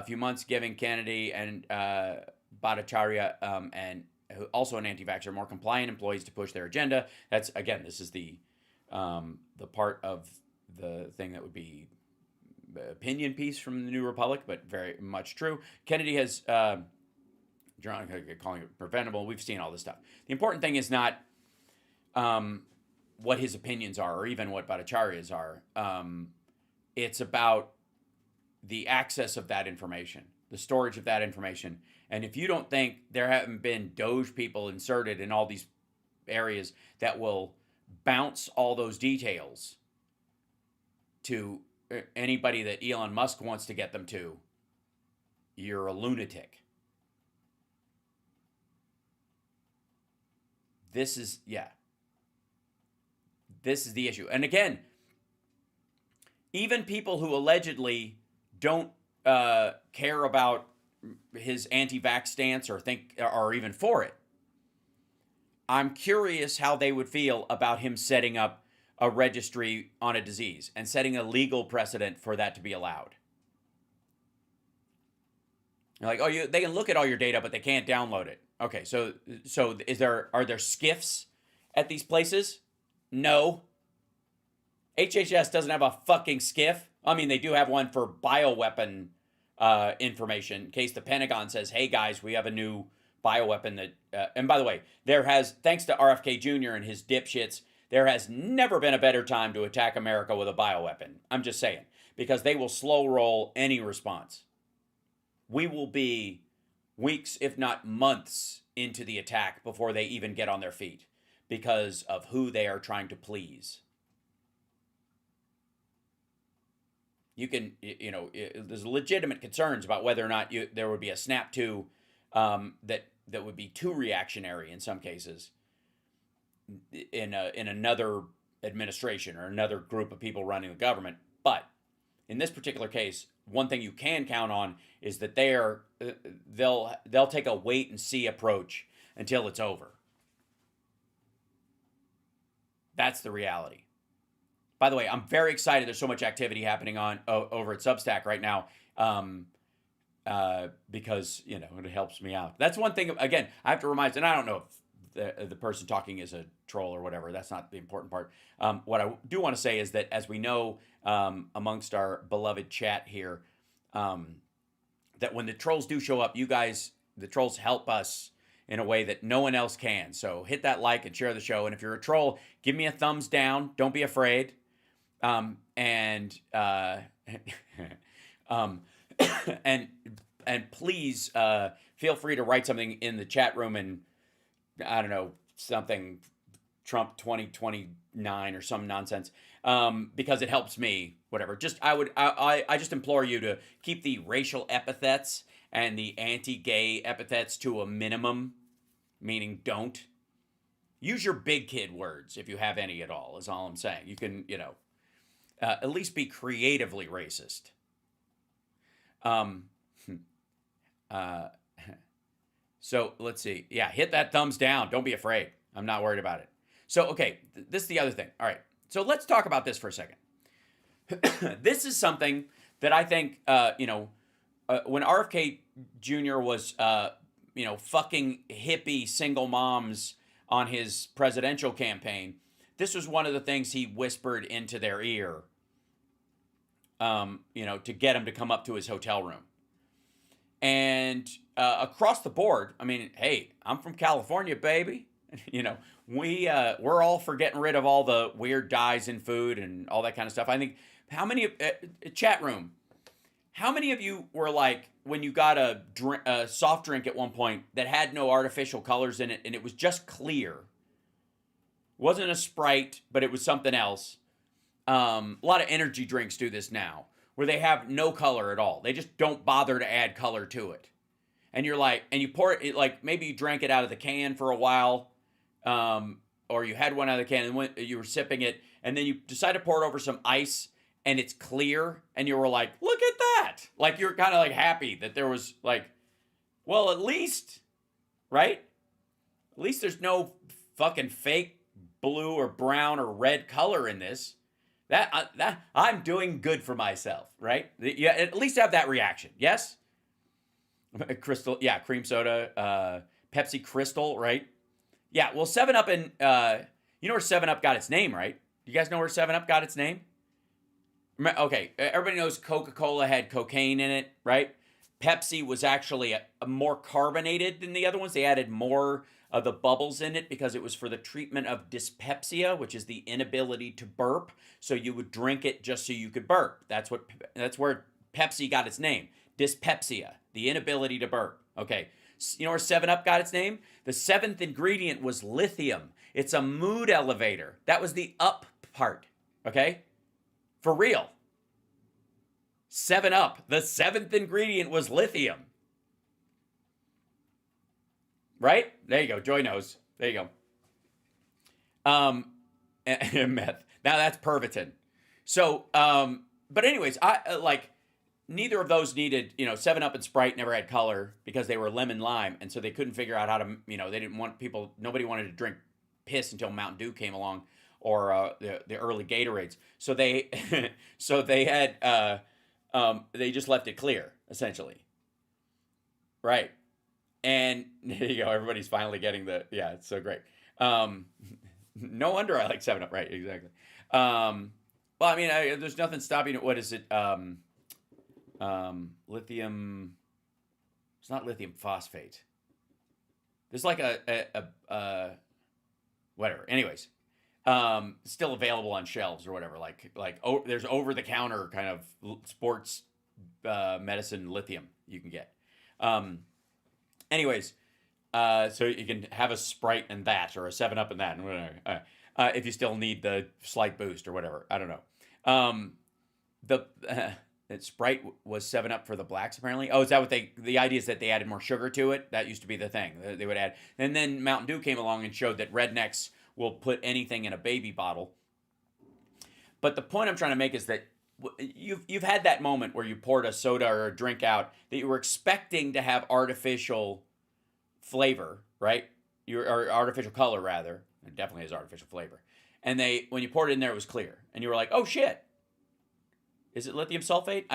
few months, giving Kennedy and Bhattacharya, and also an anti-vaxxer, more compliant employees to push their agenda. That's, again, this is the part of the thing that would be opinion piece from the New Republic, but very much true. Kennedy has, calling it preventable. We've seen all this stuff. The important thing is not what his opinions are, or even what Bhattacharya's are. It's about the access of that information, the storage of that information. And if you don't think there haven't been Doge people inserted in all these areas that will bounce all those details to anybody that Elon Musk wants to get them to, you're a lunatic. This is the issue. And again, even people who allegedly don't care about his anti-vax stance or think are even for it, I'm curious how they would feel about him setting up a registry on a disease and setting a legal precedent for that to be allowed. You're like, they can look at all your data, but they can't download it. Okay, so are there SCIFs at these places? No. HHS doesn't have a fucking SCIF. I mean, they do have one for bioweapon information in case the Pentagon says, hey guys, we have a new bioweapon that, and by the way, thanks to RFK Jr. and his dipshits, there has never been a better time to attack America with a bioweapon. I'm just saying, because they will slow roll any response. We will be weeks, if not months, into the attack before they even get on their feet because of who they are trying to please. You can, there's legitimate concerns about whether or not there would be a snap to that would be too reactionary in some cases in another administration or another group of people running the government. But in this particular case, one thing you can count on is that they'll take a wait and see approach until it's over. That's the reality. By the way, I'm very excited. There's so much activity happening over at Substack right now because it helps me out. That's one thing. Again, I have to remind, and I don't know if the person talking is a troll or whatever. That's not the important part. What I do want to say is that, as we know, amongst our beloved chat here, that when the trolls do show up, you guys, the trolls, help us in a way that no one else can. So hit that like and share the show. And if you're a troll, give me a thumbs down. Don't be afraid. And and please feel free to write something in the chat room, and I don't know, something Trump 2029 or some nonsense, because it helps me. Whatever. I just implore you to keep the racial epithets and the anti-gay epithets to a minimum, meaning don't use your big kid words if you have any at all. Is all I'm saying. You can, at least be creatively racist. So let's see. Yeah, hit that thumbs down. Don't be afraid. I'm not worried about it. So, okay, this is the other thing. All right. So let's talk about this for a second. This is something that I think, when RFK Jr. was, fucking hippie single moms on his presidential campaign, this was one of the things he whispered into their ear, to get them to come up to his hotel room. And across the board, I mean, hey, I'm from California, baby. We're all for getting rid of all the weird dyes in food and all that kind of stuff. I think, how many chat room? How many of you were like, when you got a soft drink at one point that had no artificial colors in it and it was just clear? It wasn't a Sprite, but it was something else. A lot of energy drinks do this now, where they have no color at all. They just don't bother to add color to it. And you're like, and you pour it, like maybe you drank it out of the can for a while, or you had one out of the can and you were sipping it, and then you decide to pour it over some ice, and it's clear, and you were like, look at that. Like, you're kind of like happy that there was like, well, at least, right? At least there's no fucking fake blue or brown or red color in this. That I'm doing good for myself, right? Yeah, at least have that reaction. Yes? Crystal, yeah, cream soda, Pepsi Crystal, right? Yeah, well, 7-Up and, you know where 7-Up got its name, right? You guys know where 7-Up got its name? Okay, everybody knows Coca-Cola had cocaine in it, right? Pepsi was actually a more carbonated than the other ones. They added more of the bubbles in it because it was for the treatment of dyspepsia, which is the inability to burp. So you would drink it just so you could burp. That's where Pepsi got its name. Dyspepsia, the inability to burp. Okay, you know where 7-Up got its name? The 7th ingredient was lithium. It's a mood elevator. That was the up part, okay? For real. 7-Up, the 7th ingredient was lithium. Right? There you go. Joy knows. There you go. Meth. Now that's Pervitin. So, but anyways, neither of those needed, 7-Up and Sprite never had color because they were lemon lime. And so they couldn't figure out how to, they didn't want nobody wanted to drink piss until Mountain Dew came along, or the early Gatorades. So they, had, they just left it clear, essentially. Right. And there you go. Everybody's finally getting it's so great. No wonder I like 7-Up. Right. Exactly. Well, I mean, there's nothing stopping it. What is it? Lithium. It's not lithium phosphate. There's like a whatever. Anyways, still available on shelves or whatever. There's over the counter kind of sports medicine lithium you can get. Anyways, so you can have a Sprite and that, or a 7-Up and that, and whatever. If you still need the slight boost or whatever. I don't know. That Sprite was 7-Up for the blacks, apparently. Oh, is that what the idea is, that they added more sugar to it? That used to be the thing they would add. And then Mountain Dew came along and showed that rednecks will put anything in a baby bottle. But the point I'm trying to make is that you've had that moment where you poured a soda or a drink out that you were expecting to have artificial flavor, right? Or artificial color, rather. It definitely has artificial flavor. And when you poured it in there, it was clear. And you were like, oh, shit. Is it lithium sulfate?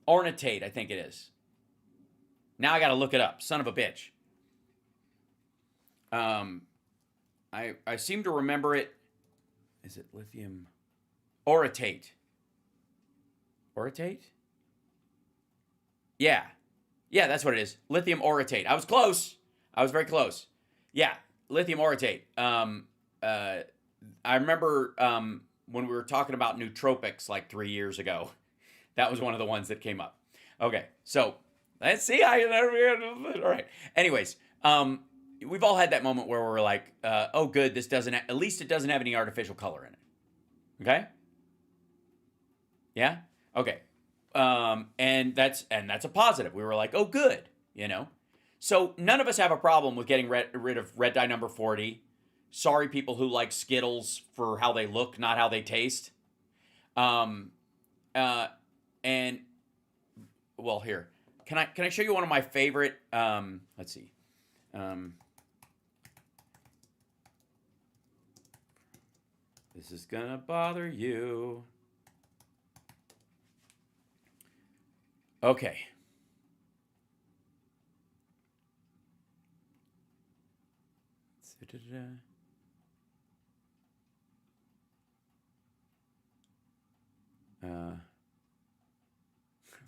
Ornitate, I think it is. Now I got to look it up. Son of a bitch. I seem to remember it. Is it lithium? Orotate. Orotate? Yeah. Yeah, that's what it is. Lithium orotate. I was close. I was very close. Yeah, lithium orotate. I remember when we were talking about nootropics like 3 years ago. That was one of the ones that came up. Okay, so let's see. All right. Anyways, we've all had that moment where we're like, "Oh, good. This doesn't. At least it doesn't have any artificial color in it." Okay. Yeah. Okay. And that's a positive. We were like, "Oh, good." So none of us have a problem with getting rid of red dye number 40. Sorry, people who like Skittles for how they look, not how they taste. And well, here, can I show you one of my favorite? Let's see. This is gonna bother you. Okay.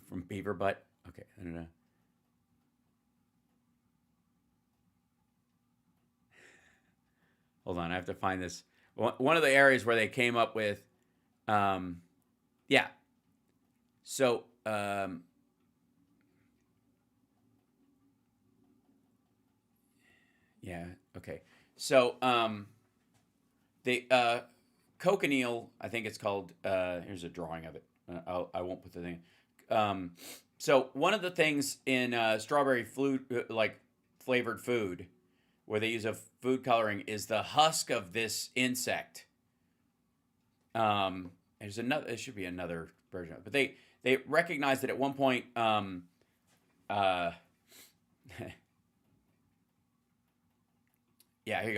From Beaver Butt. Okay, I don't know. Hold on, I have to find this. One of the areas where they came up with, yeah. So, yeah, okay. So, the cochineal, I think it's called. Here's a drawing of it. I won't put the thing. So one of the things in strawberry like flavored food, where they use a food coloring, is the husk of this insect. There's another. There should be another version of it, but they recognized that at one point. Yeah, here you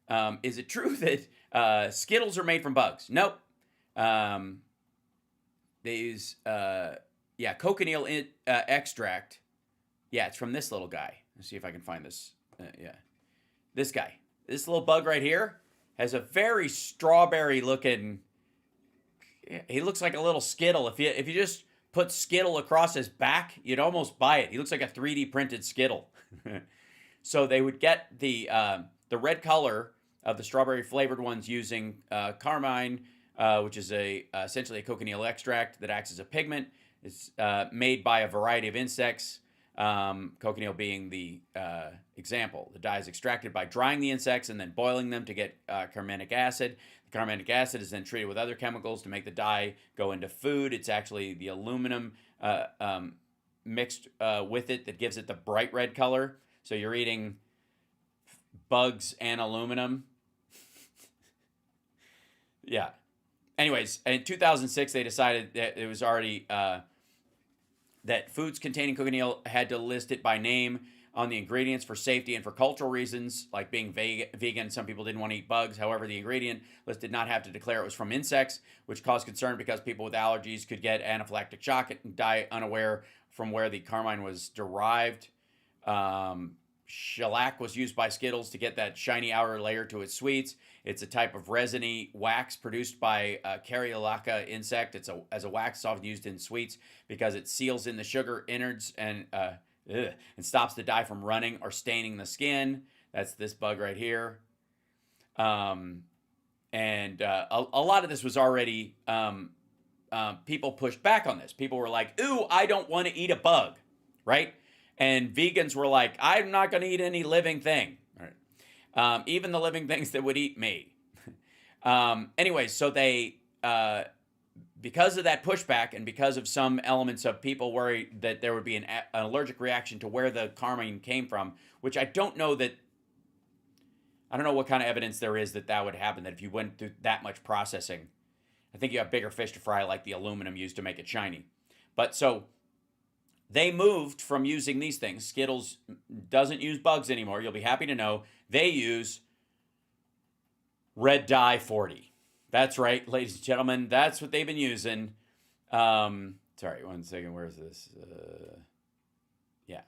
go. Is it true that Skittles are made from bugs? Nope. They use cochineal extract. Yeah, it's from this little guy. Let's see if I can find this. Yeah, this guy. This little bug right here has a very strawberry looking. He looks like a little Skittle. If you just put Skittle across his back, you'd almost buy it. He looks like a 3D printed Skittle. So they would get the red color of the strawberry flavored ones using carmine, which is essentially a cochineal extract that acts as a pigment. It's made by a variety of insects, cochineal being the example. The dye is extracted by drying the insects and then boiling them to get carminic acid. The carminic acid is then treated with other chemicals to make the dye go into food. It's actually the aluminum mixed with it that gives it the bright red color. So you're eating bugs and aluminum. Yeah. Anyways, in 2006, they decided that it was already that foods containing cochineal had to list it by name on the ingredients for safety and for cultural reasons, like being vegan. Some people didn't want to eat bugs. However, the ingredient list did not have to declare it was from insects, which caused concern because people with allergies could get anaphylactic shock and die unaware from where the carmine was derived. Shellac was used by Skittles to get that shiny outer layer to its sweets. It's a type of resiny wax produced by Cariolaca insect. As a wax, it's often used in sweets because it seals in the sugar innards and stops the dye from running or staining the skin. That's this bug right here. And a lot of this was already, people pushed back on this. People were like, ooh, I don't want to eat a bug, right? And vegans were like, I'm not going to eat any living thing. Right? Even the living things that would eat me. Anyway, so they, because of that pushback and because of some elements of people worried that there would be an allergic reaction to where the carmine came from, which I don't know what kind of evidence there is that would happen, that if you went through that much processing, I think you have bigger fish to fry, like the aluminum used to make it shiny. But so they moved from using these things. Skittles doesn't use bugs anymore. You'll be happy to know they use red dye 40. That's right, ladies and gentlemen. That's what they've been using. Sorry, 1 second. Where's this? Yeah,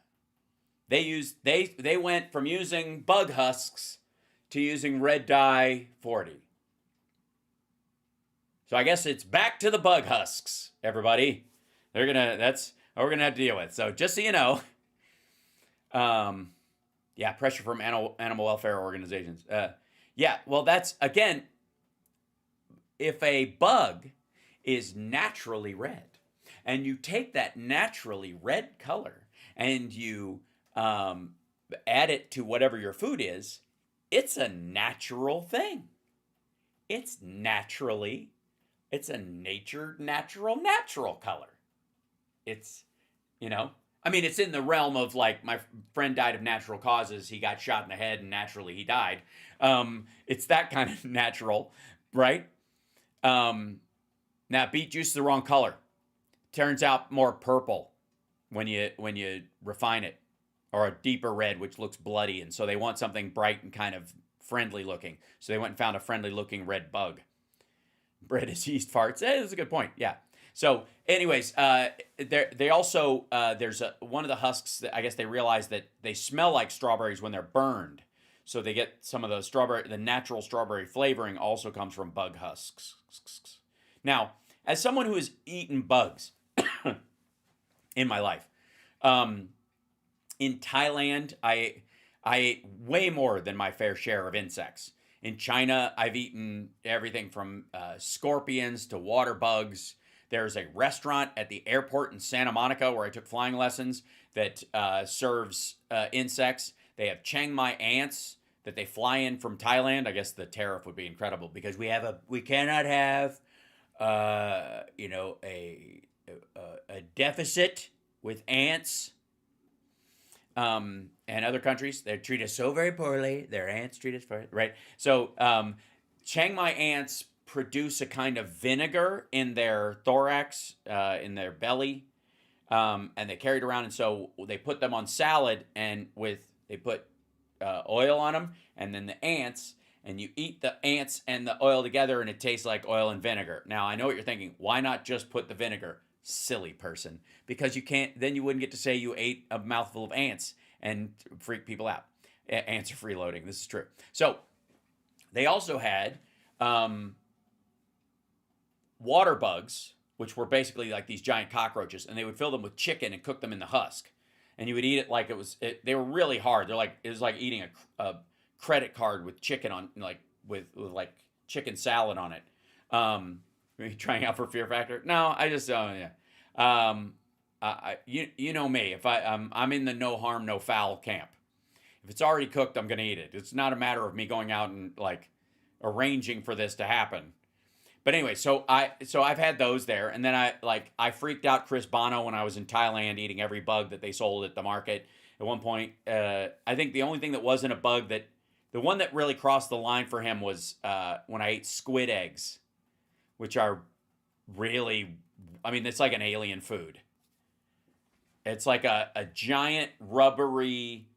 they went from using bug husks to using red dye 40. So I guess it's back to the bug husks, everybody. That's we're gonna have to deal with. So just so you know, yeah, pressure from animal welfare organizations. Yeah, well, that's again, if a bug is naturally red, and you take that naturally red color and you add it to whatever your food is, it's a natural thing. It's a natural color. It's, I mean, it's in the realm of like my friend died of natural causes. He got shot in the head and naturally he died. It's that kind of natural, right? Now, beet juice is the wrong color. Turns out more purple when you refine it, or a deeper red, which looks bloody. And so they want something bright and kind of friendly looking. So they went and found a friendly looking red bug. Bread is yeast farts. That's a good point. Yeah. So, anyways, they also there's one of the husks that I guess they realize that they smell like strawberries when they're burned. So they get some of the natural strawberry flavoring also comes from bug husks. Now, as someone who has eaten bugs in my life, in Thailand, I ate way more than my fair share of insects. In China, I've eaten everything from scorpions to water bugs. There's a restaurant at the airport in Santa Monica where I took flying lessons that serves insects. They have Chiang Mai ants that they fly in from Thailand. I guess the tariff would be incredible because we cannot have a deficit with ants. And other countries, they treat us so very poorly. Their ants treat us poorly, right? So Chiang Mai ants produce a kind of vinegar in their thorax, in their belly, and they carry it around. And so they put them on salad, and they put oil on them, and then the ants, and you eat the ants and the oil together, and it tastes like oil and vinegar. Now, I know what you're thinking. Why not just put the vinegar? Silly person. Because you can't, then you wouldn't get to say you ate a mouthful of ants and freak people out. Ants are freeloading. This is true. So they also had water bugs, which were basically like these giant cockroaches, and they would fill them with chicken and cook them in the husk. And you would eat it like they were really hard. It was like eating a credit card with chicken on, like with like chicken salad on it. Are you trying out for Fear Factor? No, I just yeah. You know me. If I'm in the no harm, no foul camp. If it's already cooked, I'm gonna eat it. It's not a matter of me going out and like arranging for this to happen. But anyway, so I've had those there, and then I freaked out Chris Bono when I was in Thailand eating every bug that they sold at the market. At one point, I think the only thing that wasn't a bug the one that really crossed the line for him was when I ate squid eggs, which are really, I mean, it's like an alien food. It's like a giant rubbery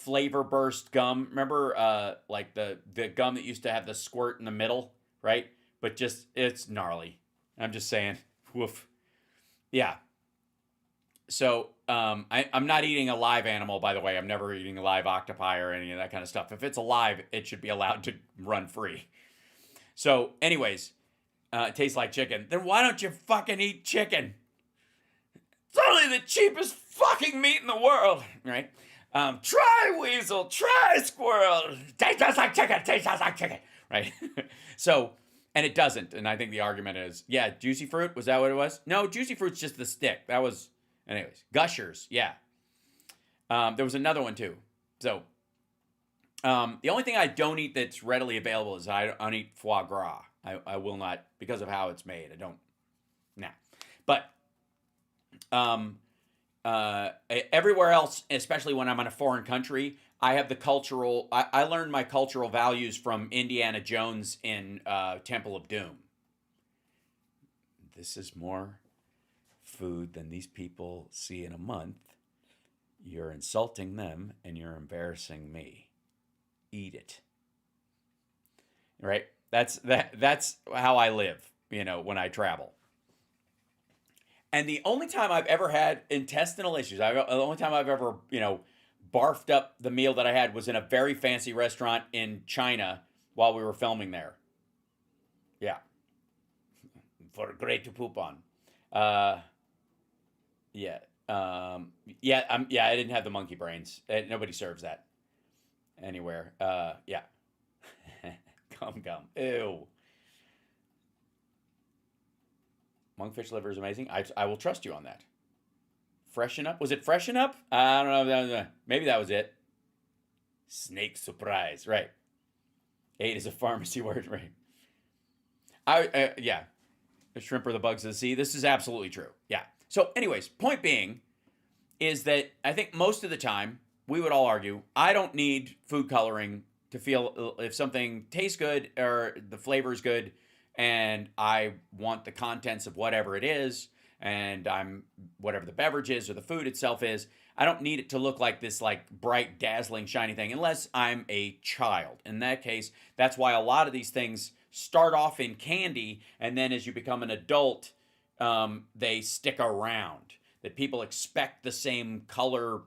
flavor burst gum. Remember like the gum that used to have the squirt in the middle, right? But just, it's gnarly. I'm just saying, woof. Yeah. So I'm not eating a live animal, by the way. I'm never eating a live octopi or any of that kind of stuff. If it's alive, it should be allowed to run free. So anyways, it tastes like chicken. Then why don't you fucking eat chicken? It's only the cheapest fucking meat in the world, right? Try weasel, try squirrel. Tastes just like chicken, tastes just like chicken, right? So, and it doesn't. And I think the argument is, yeah, juicy fruit, was that what it was? No, juicy fruit's just the stick. That was, anyways, gushers, yeah. There was another one too. So, the only thing I don't eat that's readily available is I don't eat foie gras. I will not, because of how it's made. I don't, nah. But everywhere else, especially when I'm in a foreign country, I have I learned my cultural values from Indiana Jones in Temple of Doom. This is more food than these people see in a month. You're insulting them and you're embarrassing me. Eat it. Right? That's how I live, when I travel. And the only time I've ever had intestinal issues, the only time I've ever, barfed up the meal that I had was in a very fancy restaurant in China while we were filming there. Yeah. For great to poop on. Uh, yeah. I didn't have the monkey brains. Nobody serves that anywhere. Yeah. Gum. Ew. Monkfish liver is amazing. I will trust you on that. Freshen up. Was it freshen up? I don't know. Maybe that was it. Snake surprise. Right. 8 is a pharmacy word. Right. Yeah. The shrimp are the bugs of the sea. This is absolutely true. Yeah. So, anyways, point being is that I think most of the time we would all argue I don't need food coloring to feel if something tastes good or the flavor is good, and I want the contents of whatever it is, and I'm whatever the beverage is or the food itself is. I don't need it to look like this like bright, dazzling, shiny thing unless I'm a child. In that case, that's why a lot of these things start off in candy, and then as you become an adult, they stick around. That people expect the same color,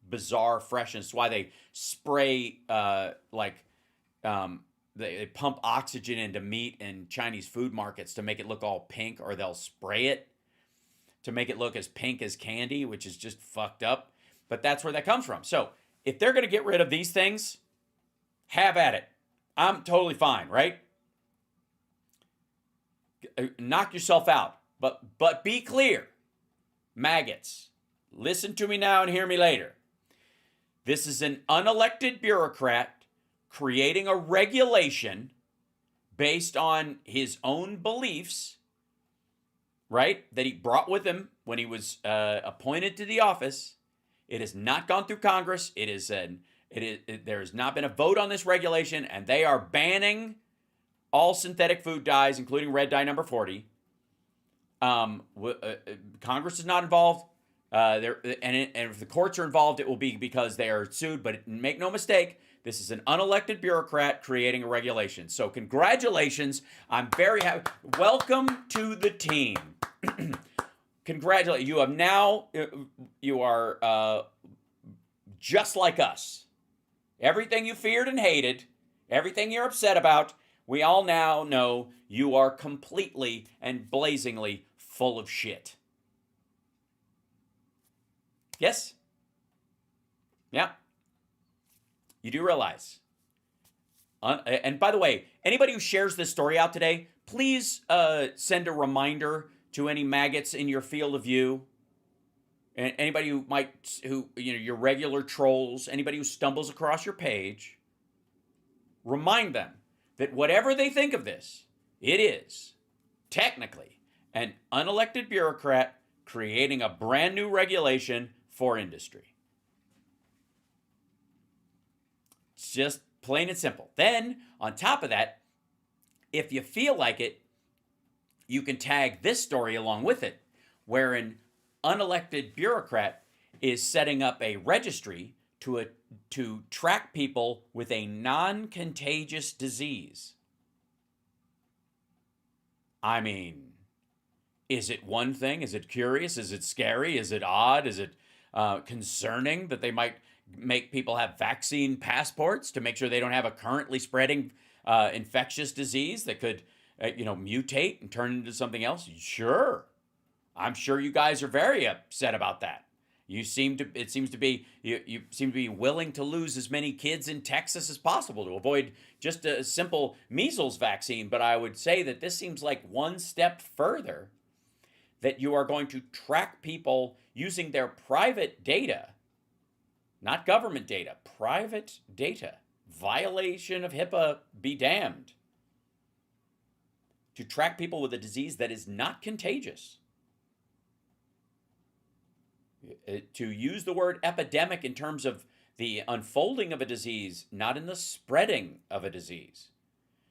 bizarre freshness. That's why they spray they pump oxygen into meat in Chinese food markets to make it look all pink, or they'll spray it to make it look as pink as candy, which is just fucked up. But that's where that comes from. So if they're going to get rid of these things, have at it. I'm totally fine, right? Knock yourself out. But be clear. Maggots, listen to me now and hear me later. This is an unelected bureaucrat creating a regulation based on his own beliefs, right, that he brought with him when he was appointed to the office. It has not gone through Congress. There has not been a vote on this regulation, and they are banning all synthetic food dyes, including red dye number 40. Congress is not involved. And if the courts are involved, it will be because they are sued. But make no mistake, this is an unelected bureaucrat creating a regulation. So congratulations. I'm very happy. Welcome to the team. Congratulations. You have now, you are just like us. Everything you feared and hated, everything you're upset about, we all now know you are completely and blazingly full of shit. Yes? Yeah. You do realize. And by the way, anybody who shares this story out today, please send a reminder to any maggots in your field of view. And anybody your regular trolls, anybody who stumbles across your page, remind them that whatever they think of this, it is technically an unelected bureaucrat creating a brand new regulation for industry. It's just plain and simple. Then, on top of that, if you feel like it, you can tag this story along with it, where an unelected bureaucrat is setting up a registry to track people with a non-contagious disease. I mean, is it one thing? Is it curious? Is it scary? Is it odd? Is it concerning that they might make people have vaccine passports to make sure they don't have a currently spreading infectious disease that could, mutate and turn into something else? Sure. I'm sure you guys are very upset about that. You seem to be willing to lose as many kids in Texas as possible to avoid just a simple measles vaccine. But I would say that this seems like one step further, that you are going to track people using their private data, not government data, private data. Violation of HIPAA be damned. To track people with a disease that is not contagious. To use the word epidemic in terms of the unfolding of a disease, not in the spreading of a disease.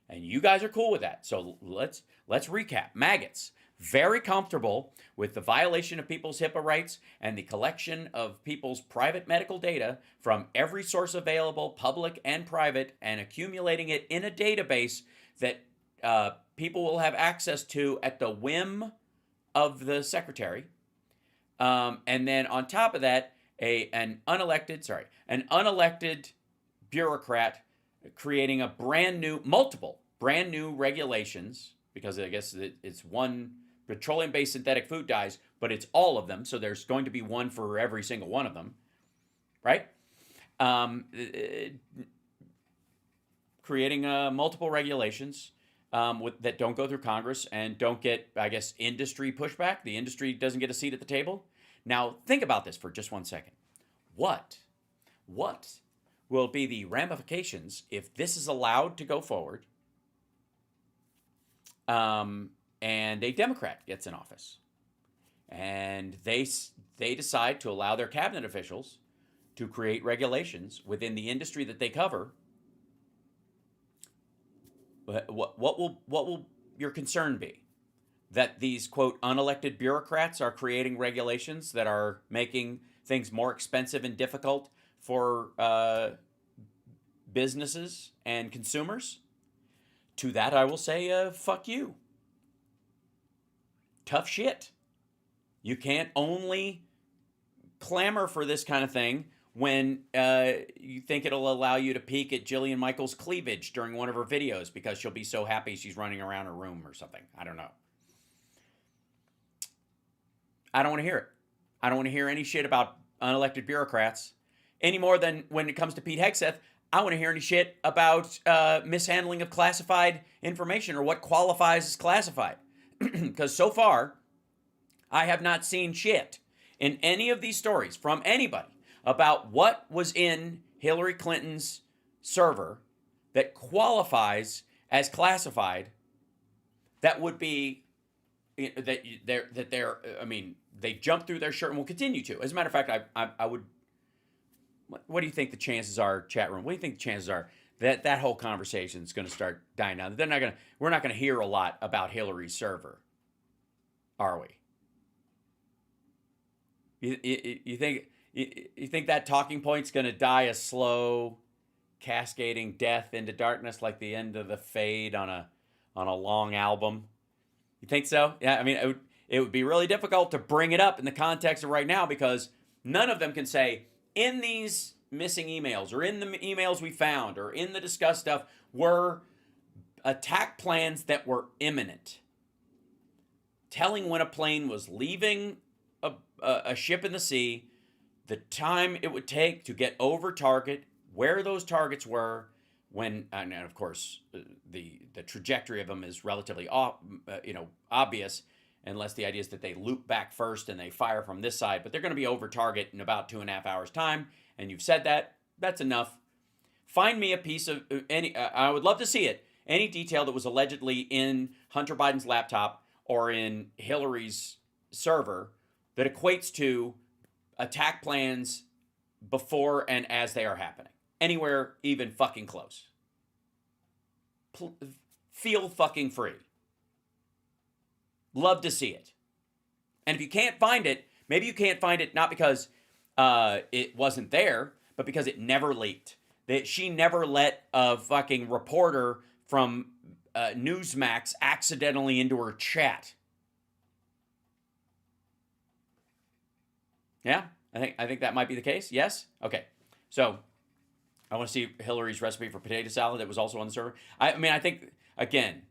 And you guys are cool with that. So let's recap. Maggots, very comfortable with the violation of people's HIPAA rights and the collection of people's private medical data from every source available, public and private, and accumulating it in a database that people will have access to at the whim of the secretary. And then on top of that, an unelected bureaucrat creating a multiple brand new regulations, because I guess it's one petroleum-based synthetic food dyes, but it's all of them, so there's going to be one for every single one of them, right? Creating multiple regulations that don't go through Congress and don't get, I guess, industry pushback. The industry doesn't get a seat at the table. Now, think about this for just 1 second. What will be the ramifications if this is allowed to go forward and a Democrat gets in office and they decide to allow their cabinet officials to create regulations within the industry that they cover? What will your concern be? That these, quote, unelected bureaucrats are creating regulations that are making things more expensive and difficult for businesses and consumers? To that, I will say, fuck you. Tough shit. You can't only clamor for this kind of thing when you think it'll allow you to peek at Jillian Michaels' cleavage during one of her videos because she'll be so happy she's running around her room or something. I don't know. I don't want to hear it. I don't want to hear any shit about unelected bureaucrats any more than when it comes to Pete Hegseth. I want to hear any shit about mishandling of classified information or what qualifies as classified. Because so far, I have not seen shit in any of these stories from anybody about what was in Hillary Clinton's server that qualifies as classified. That would be I mean, they jumped through their shirt and will continue to. As a matter of fact, I would. What do you think the chances are, chat room? What do you think the chances are that that whole conversation is going to start dying down? We're not going to hear a lot about Hillary's server, are we? You think that talking point's going to die a slow, cascading death into darkness like the end of the fade on a long album? You think so? Yeah, I mean, it would be really difficult to bring it up in the context of right now because none of them can say, in these missing emails or in the emails we found or in the discussed stuff were attack plans that were imminent. Telling when a plane was leaving a ship in the sea, the time it would take to get over target, where those targets were, when, and of course, the trajectory of them is relatively obvious, unless the idea is that they loop back first and they fire from this side, but they're going to be over target in about 2.5 hours time, and you've said that, that's enough. Find me a piece of I would love to see it, any detail that was allegedly in Hunter Biden's laptop or in Hillary's server that equates to attack plans before and as they are happening. Anywhere even fucking close. Feel fucking free. Love to see it. And if you can't find it, maybe you can't find it not because it wasn't there, but because it never leaked. That she never let a fucking reporter from Newsmax accidentally into her chat. Yeah, I think that might be the case. Yes? Okay. So I want to see Hillary's recipe for potato salad that was also on the server. I mean, I think, again,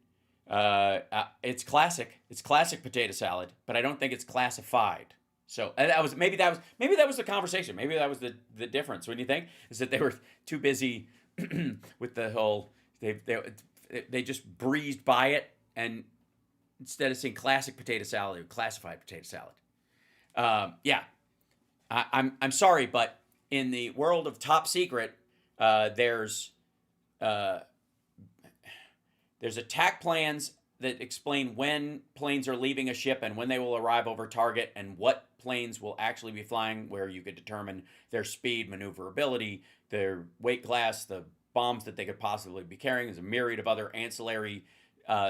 it's classic. It's classic potato salad, but I don't think it's classified. So maybe that was the conversation. Maybe that was the difference. What do you think? Is that they were too busy with the whole they just breezed by it, and instead of saying classic potato salad, they would classified potato salad. Yeah, I'm sorry, but in the world of top secret, there's attack plans that explain when planes are leaving a ship and when they will arrive over target and what planes will actually be flying, where you could determine their speed, maneuverability, their weight class, the bombs that they could possibly be carrying. There's a myriad of other ancillary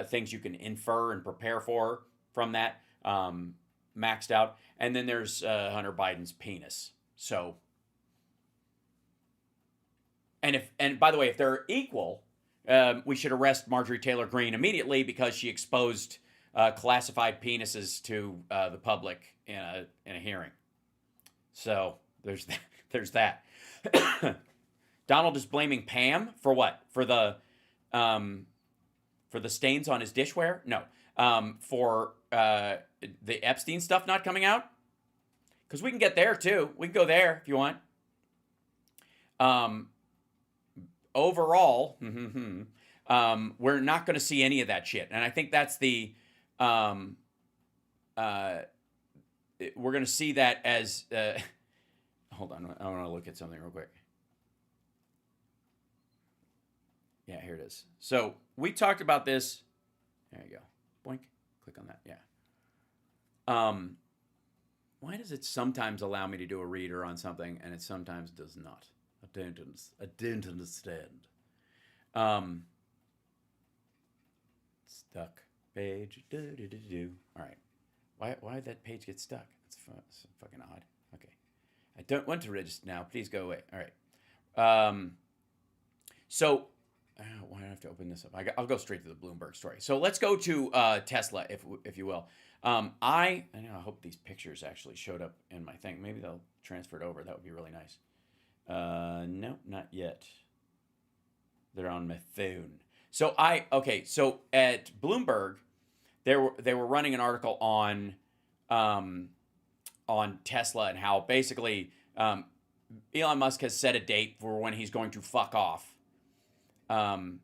things you can infer and prepare for from that, maxed out. And then there's Hunter Biden's penis. So, and by the way, if they're equal, we should arrest Marjorie Taylor Greene immediately because she exposed classified penises to the public in a hearing. So there's that. Donald is blaming Pam for what? For the stains on his dishware? No, for the Epstein stuff not coming out? Because we can get there too. We can go there if you want. Overall, we're not going to see any of that shit, and I think that's the we're going to see that as hold on, I want to look at something real quick. Yeah, here it is. So we talked about this. There you go. Boink. Click on that. Yeah. Why does it sometimes allow me to do a reader on something and it sometimes does not? I don't understand. Stuck page. All right. Why did that page get stuck? That's fucking odd. Okay. I don't want to register now. Please go away. All right. So why do I have to open this up? I'll go straight to the Bloomberg story. So let's go to Tesla, if you will. I hope these pictures actually showed up in my thing. Maybe they'll transfer it over. That would be really nice. No, not yet. They're on my phone. So so at Bloomberg, they were running an article on Tesla and how basically Elon Musk has set a date for when he's going to fuck off. And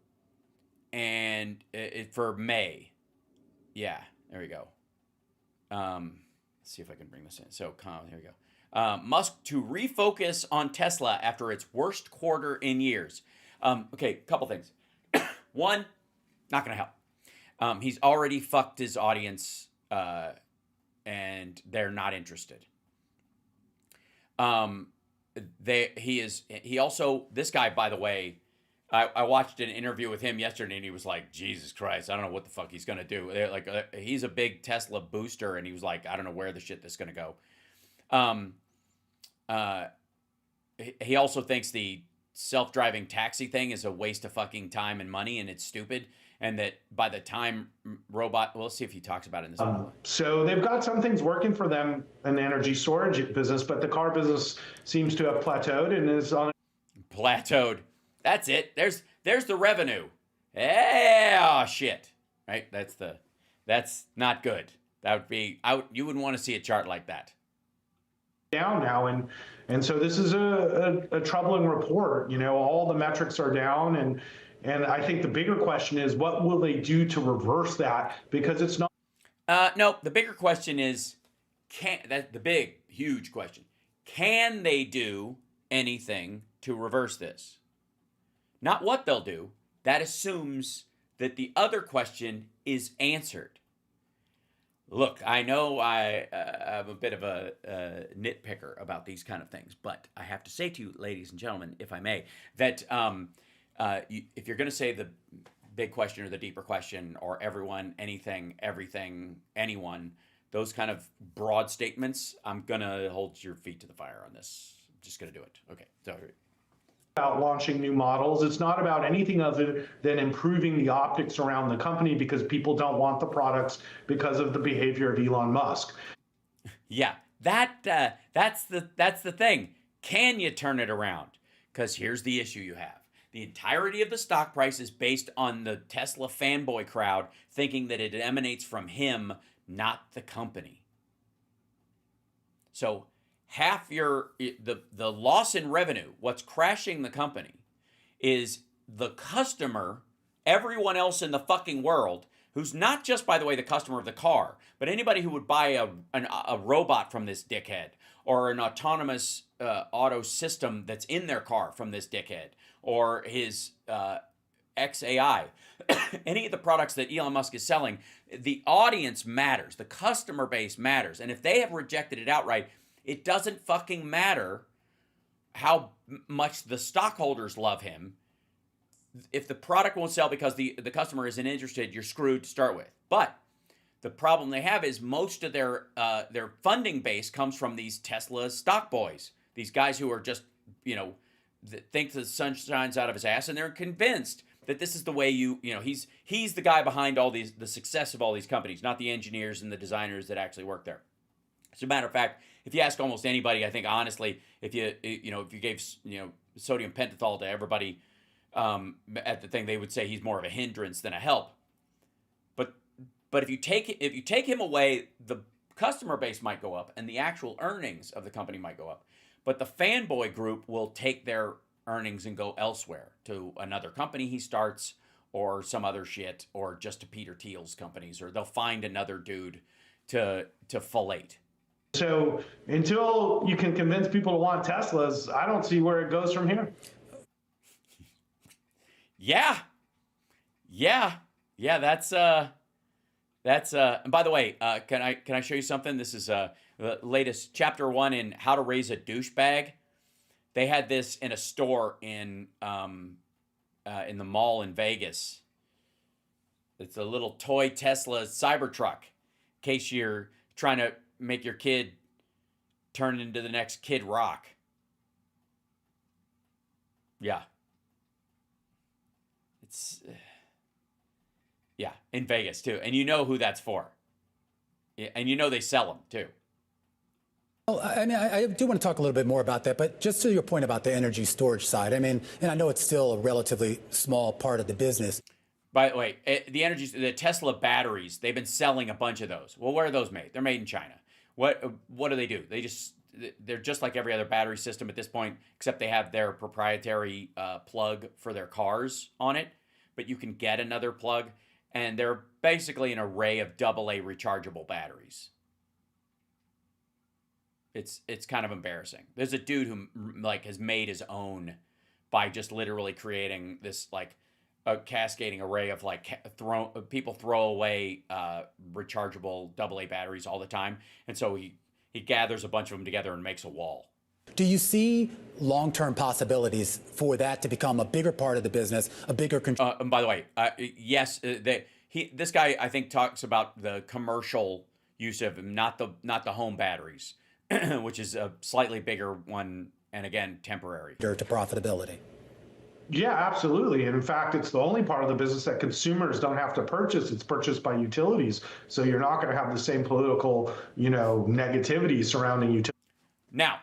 for May. Yeah, there we go. Let's see if I can bring this in. So, here we go. Musk to refocus on Tesla after its worst quarter in years. Okay, couple things. One, not going to help. He's already fucked his audience, and they're not interested. He also, this guy, by the way, I watched an interview with him yesterday, and he was like, Jesus Christ, I don't know what the fuck he's going to do. He's a big Tesla booster, and he was like, I don't know where the shit this is going to go. He also thinks the self-driving taxi thing is a waste of fucking time and money, and it's stupid, and that by the time we'll see if he talks about it in this So they've got some things working for them in the energy storage business, but the car business seems to have plateaued and is on plateaued. That's it. There's the revenue. Oh shit. Right? That's not good. That would be out. You wouldn't want to see a chart like that. Down now, and so this is a troubling report. You know, all the metrics are down, and I think the bigger question is, what will they do to reverse that? Because it's not. No, the bigger question is, the big, huge question. Can they do anything to reverse this? Not what they'll do. That assumes that the other question is answered. Look, I know I'm a bit of a nitpicker about these kind of things, but I have to say to you, ladies and gentlemen, if I may, that if you're going to say the big question or the deeper question or everyone, anything, everything, anyone, those kind of broad statements, I'm going to hold your feet to the fire on this. I'm just going to do it. Okay. So about launching new models. It's not about anything other than improving the optics around the company because people don't want the products because of the behavior of Elon Musk. Yeah, that's the thing. Can you turn it around? Because here's the issue you have. The entirety of the stock price is based on the Tesla fanboy crowd thinking that it emanates from him, not the company. So half the loss in revenue, what's crashing the company, is the customer, everyone else in the fucking world, who's not just, by the way, the customer of the car, but anybody who would buy a robot from this dickhead, or an autonomous auto system that's in their car from this dickhead, or his XAI, any of the products that Elon Musk is selling, the audience matters, the customer base matters, and if they have rejected it outright, it doesn't fucking matter how much the stockholders love him. If the product won't sell because the customer isn't interested, you're screwed to start with. But the problem they have is most of their funding base comes from these Tesla stock boys. These guys who are just, think the sun shines out of his ass, and they're convinced that this is the way he's the guy behind the success of all these companies, not the engineers and the designers that actually work there. As a matter of fact, if you ask almost anybody, I think honestly, if you gave sodium pentothal to everybody at the thing, they would say he's more of a hindrance than a help. But But if you take him away, the customer base might go up and the actual earnings of the company might go up. But the fanboy group will take their earnings and go elsewhere to another company he starts or some other shit or just to Peter Thiel's companies, or they'll find another dude to fillet. So until you can convince people to want Teslas, I don't see where it goes from here. Yeah. That's and by the way, can I show you something? This is the latest chapter 1 in How to Raise a Douchebag. They had this in a store in the mall in Vegas. It's a little toy Tesla Cybertruck, in case you're trying to make your kid turn into the next Kid Rock. Yeah. It's in Vegas too, and you know who that's for, and you know they sell them too. Well, I mean, I do want to talk a little bit more about that, but just to your point about the energy storage side, I mean, and I know it's still a relatively small part of the business. By the way, the Tesla batteries, they've been selling a bunch of those. Well, where are those made? They're made in China. What do they do? They're just like every other battery system at this point, except they have their proprietary plug for their cars on it, but you can get another plug, and they're basically an array of AA rechargeable batteries. It's kind of embarrassing. There's a dude who has made his own by just literally creating this a cascading array of people throw away rechargeable AA batteries all the time, and so he gathers a bunch of them together and makes a wall. Do you see long-term possibilities for that to become a bigger part of the business, a bigger control? And by the way, yes, this guy I think talks about the commercial use of them, not the home batteries, which is a slightly bigger one, and again temporary. To profitability. Yeah, absolutely. And in fact, it's the only part of the business that consumers don't have to purchase. It's purchased by utilities. So you're not going to have the same political, negativity surrounding utilities. Now,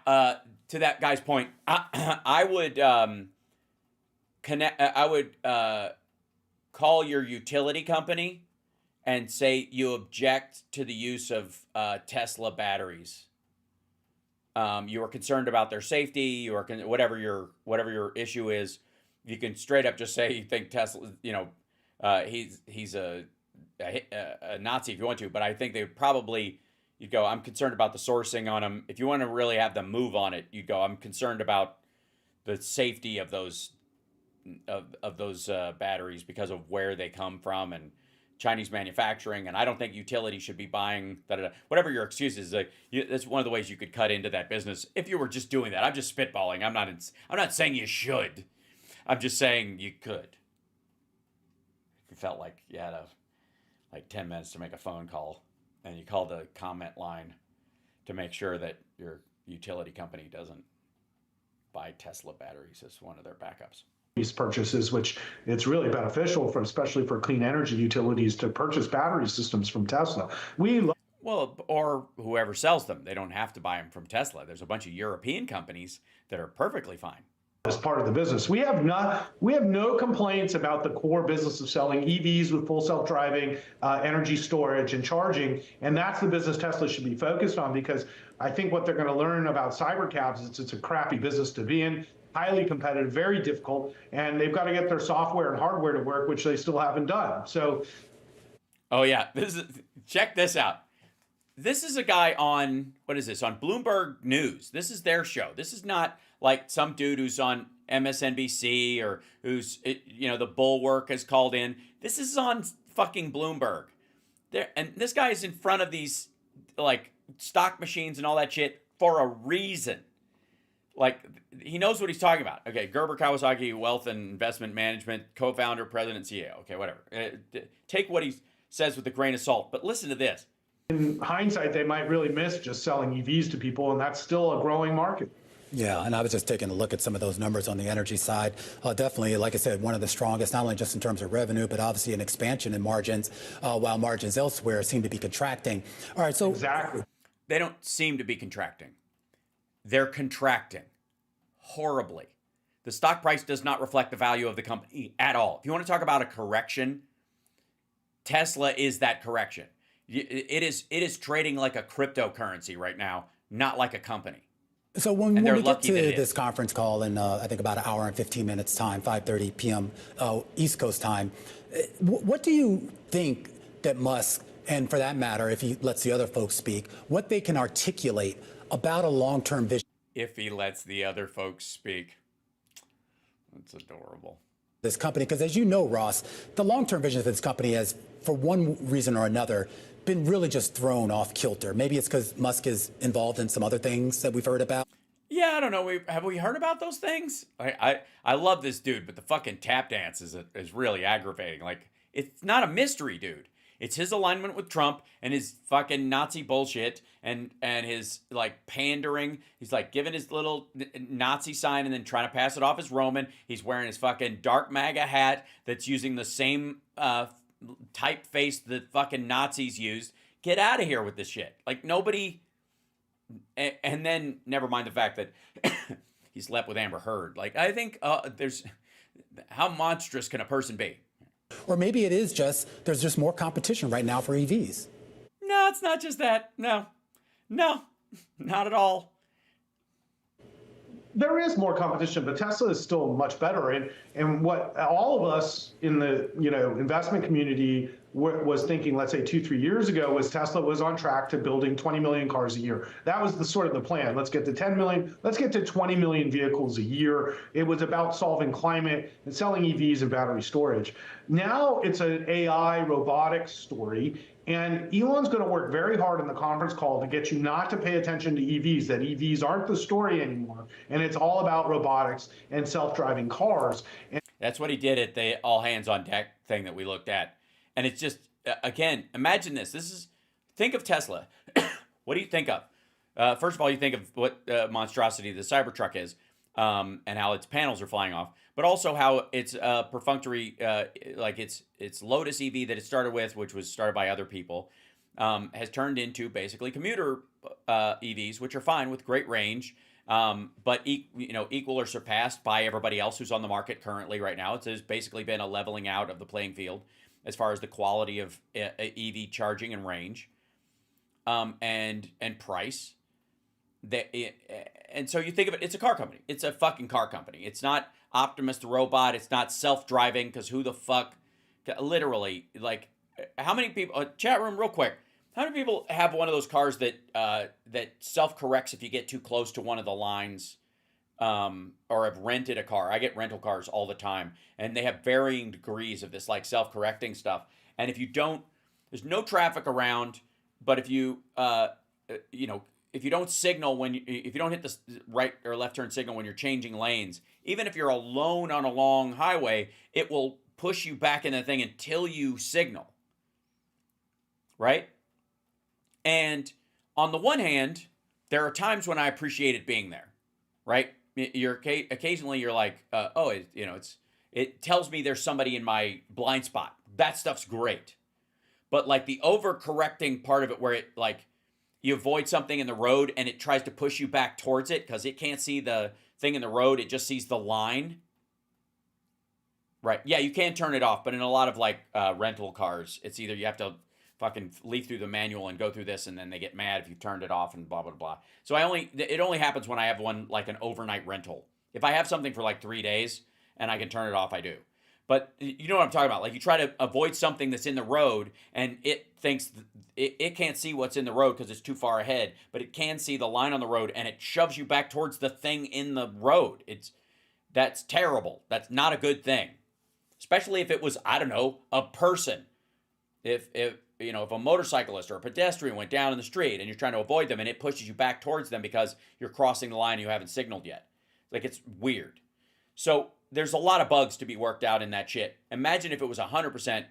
to that guy's point, I would call your utility company and say you object to the use of Tesla batteries. You are concerned about their safety. You are whatever your issue is. You can straight up just say you think Tesla, he's a Nazi if you want to, but I think they would probably, you'd go, I'm concerned about the sourcing on them. If you want to really have them move on it, you'd go, I'm concerned about the safety of those batteries because of where they come from and Chinese manufacturing, and I don't think utilities should be buying whatever your excuse is. That's one of the ways you could cut into that business if you were just doing that. I'm just spitballing. I'm not saying you should. I'm just saying you could. If you felt like you had 10 minutes to make a phone call, and you call the comment line to make sure that your utility company doesn't buy Tesla batteries as one of their backups. These purchases, which it's really beneficial especially for clean energy utilities to purchase battery systems from Tesla. Or whoever sells them. They don't have to buy them from Tesla. There's a bunch of European companies that are perfectly fine. As part of the business, we have no complaints about the core business of selling EVs with full self-driving, energy storage and charging, and that's the business Tesla should be focused on, because I think what they're going to learn about cybercabs is it's a crappy business to be in, highly competitive, very difficult, and they've got to get their software and hardware to work, which they still haven't done. So, oh yeah, check this out. This is a guy on, what is this, on Bloomberg News. This is their show. This is not like some dude who's on MSNBC or who's, the Bulwark has called in. This is on fucking Bloomberg. And this guy is in front of these, stock machines and all that shit for a reason. He knows what he's talking about. Okay, Gerber Kawasaki, Wealth and Investment Management, co-founder, president, CEO. Okay, whatever. Take what he says with a grain of salt, but listen to this. In hindsight, they might really miss just selling EVs to people, and that's still a growing market. Yeah, and I was just taking a look at some of those numbers on the energy side. Definitely, like I said, one of the strongest, not only just in terms of revenue, but obviously an expansion in margins, while margins elsewhere seem to be contracting. All right, so exactly. They don't seem to be contracting. They're contracting horribly. The stock price does not reflect the value of the company at all. If you want to talk about a correction, Tesla is that correction. It is trading like a cryptocurrency right now, not like a company. So when we get to this conference call in, I think, about an hour and 15 minutes time, 5:30 p.m. East Coast time, what do you think that Musk, and for that matter, if he lets the other folks speak, what they can articulate about a long-term vision? If he lets the other folks speak. That's adorable. This company, because as you know, Ross, the long-term vision of this company has, for one reason or another, been really just thrown off kilter. Maybe it's because Musk is involved in some other things that we've heard about. Yeah, I don't know. Have we heard about those things? I love this dude, but the fucking tap dance is really aggravating. Like, it's not a mystery, dude. It's his alignment with Trump and his fucking Nazi bullshit and his, like, pandering. He's, like, giving his little Nazi sign and then trying to pass it off as Roman. He's wearing his fucking dark MAGA hat that's using the same typeface that fucking Nazis used. Get out of here with this shit. Like, nobody... And then, never mind the fact that he slept with Amber Heard. Like, I think there's... How monstrous can a person be? Or maybe it is just, there's just more competition right now for EVs. No, it's not just that. No, not at all. There is more competition, but Tesla is still much better. And what all of us in the investment community was thinking, let's say 2-3 years ago, was Tesla was on track to building 20 million cars a year. That was the sort of the plan. Let's get to 10 million. Let's get to 20 million vehicles a year. It was about solving climate and selling EVs and battery storage. Now it's an AI robotics story. And Elon's going to work very hard in the conference call to get you not to pay attention to EVs, that EVs aren't the story anymore. And it's all about robotics and self-driving cars. And that's what he did at the all hands on deck thing that we looked at. And it's just, again, imagine this. Think of Tesla. What do you think of? First of all, you think of what monstrosity the Cybertruck is, and how its panels are flying off. But also how it's perfunctory, like its Lotus EV that it started with, which was started by other people, has turned into basically commuter EVs, which are fine with great range, but equal or surpassed by everybody else who's on the market currently right now. It's basically been a leveling out of the playing field as far as the quality of EV charging and range, and price. And so you think of it, it's a car company. It's a fucking car company. It's not Optimus the robot. It's not self-driving, because who the fuck, literally, like, how many people, chat room real quick, how many people have one of those cars that self-corrects if you get too close to one of the lines, or have rented a car? I get rental cars all the time, and they have varying degrees of this, like, self-correcting stuff. And if you don't, there's no traffic around, but if you, if you don't signal if you don't hit the right or left turn signal when you're changing lanes, even if you're alone on a long highway, it will push you back in the thing until you signal. Right? And on the one hand, there are times when I appreciate it being there. Right? Occasionally you're like, it tells me there's somebody in my blind spot. That stuff's great. But like the overcorrecting part of it, where it, like, you avoid something in the road and it tries to push you back towards it because it can't see the thing in the road. It just sees the line. Right. Yeah, you can turn it off, but in a lot of like rental cars, it's either you have to fucking leaf through the manual and go through this, and then they get mad if you turned it off and blah, blah, blah. So it only happens when I have one, like an overnight rental. If I have something for like 3 days and I can turn it off, I do. But you know what I'm talking about. Like, you try to avoid something that's in the road, and it thinks it can't see what's in the road because it's too far ahead, but it can see the line on the road, and it shoves you back towards the thing in the road. That's terrible. That's not a good thing. Especially if it was, I don't know, a person. If a motorcyclist or a pedestrian went down in the street and you're trying to avoid them, and it pushes you back towards them because you're crossing the line and you haven't signaled yet. Like, it's weird. So there's a lot of bugs to be worked out in that shit. Imagine if it was 100%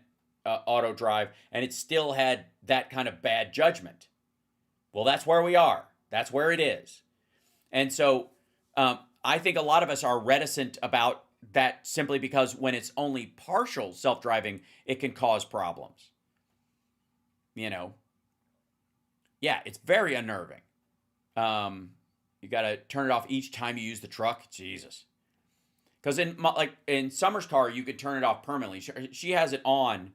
auto drive and it still had that kind of bad judgment. Well, that's where we are. That's where it is. And so I think a lot of us are reticent about that, simply because when it's only partial self-driving, it can cause problems. Yeah, it's very unnerving. You got to turn it off each time you use the truck. Jesus. Because in Summer's car, you could turn it off permanently. She has it on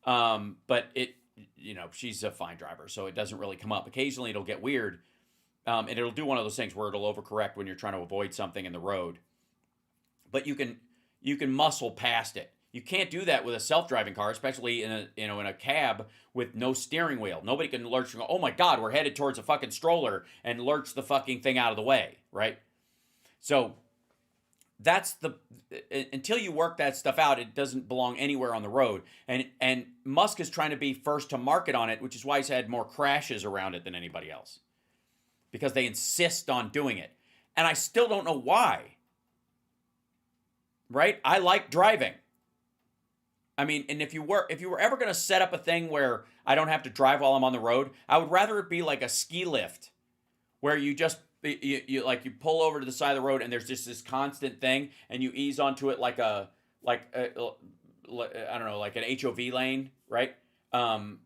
But she's a fine driver, so it doesn't really come up. Occasionally it'll get weird, and it'll do one of those things where it'll overcorrect when you're trying to avoid something in the road. But you can muscle past it. You can't do that with a self-driving car, especially in a cab with no steering wheel. Nobody can lurch and go, oh my God, we're headed towards a fucking stroller, and lurch the fucking thing out of the way, right? So that's until you work that stuff out, it doesn't belong anywhere on the road. And Musk is trying to be first to market on it, which is why he's had more crashes around it than anybody else, because they insist on doing it. And I still don't know why. Right? I like driving. I mean, and if you were ever going to set up a thing where I don't have to drive while I'm on the road, I would rather it be like a ski lift, where you just you pull over to the side of the road and there's just this constant thing, and you ease onto it like I don't know, like an HOV lane, right? And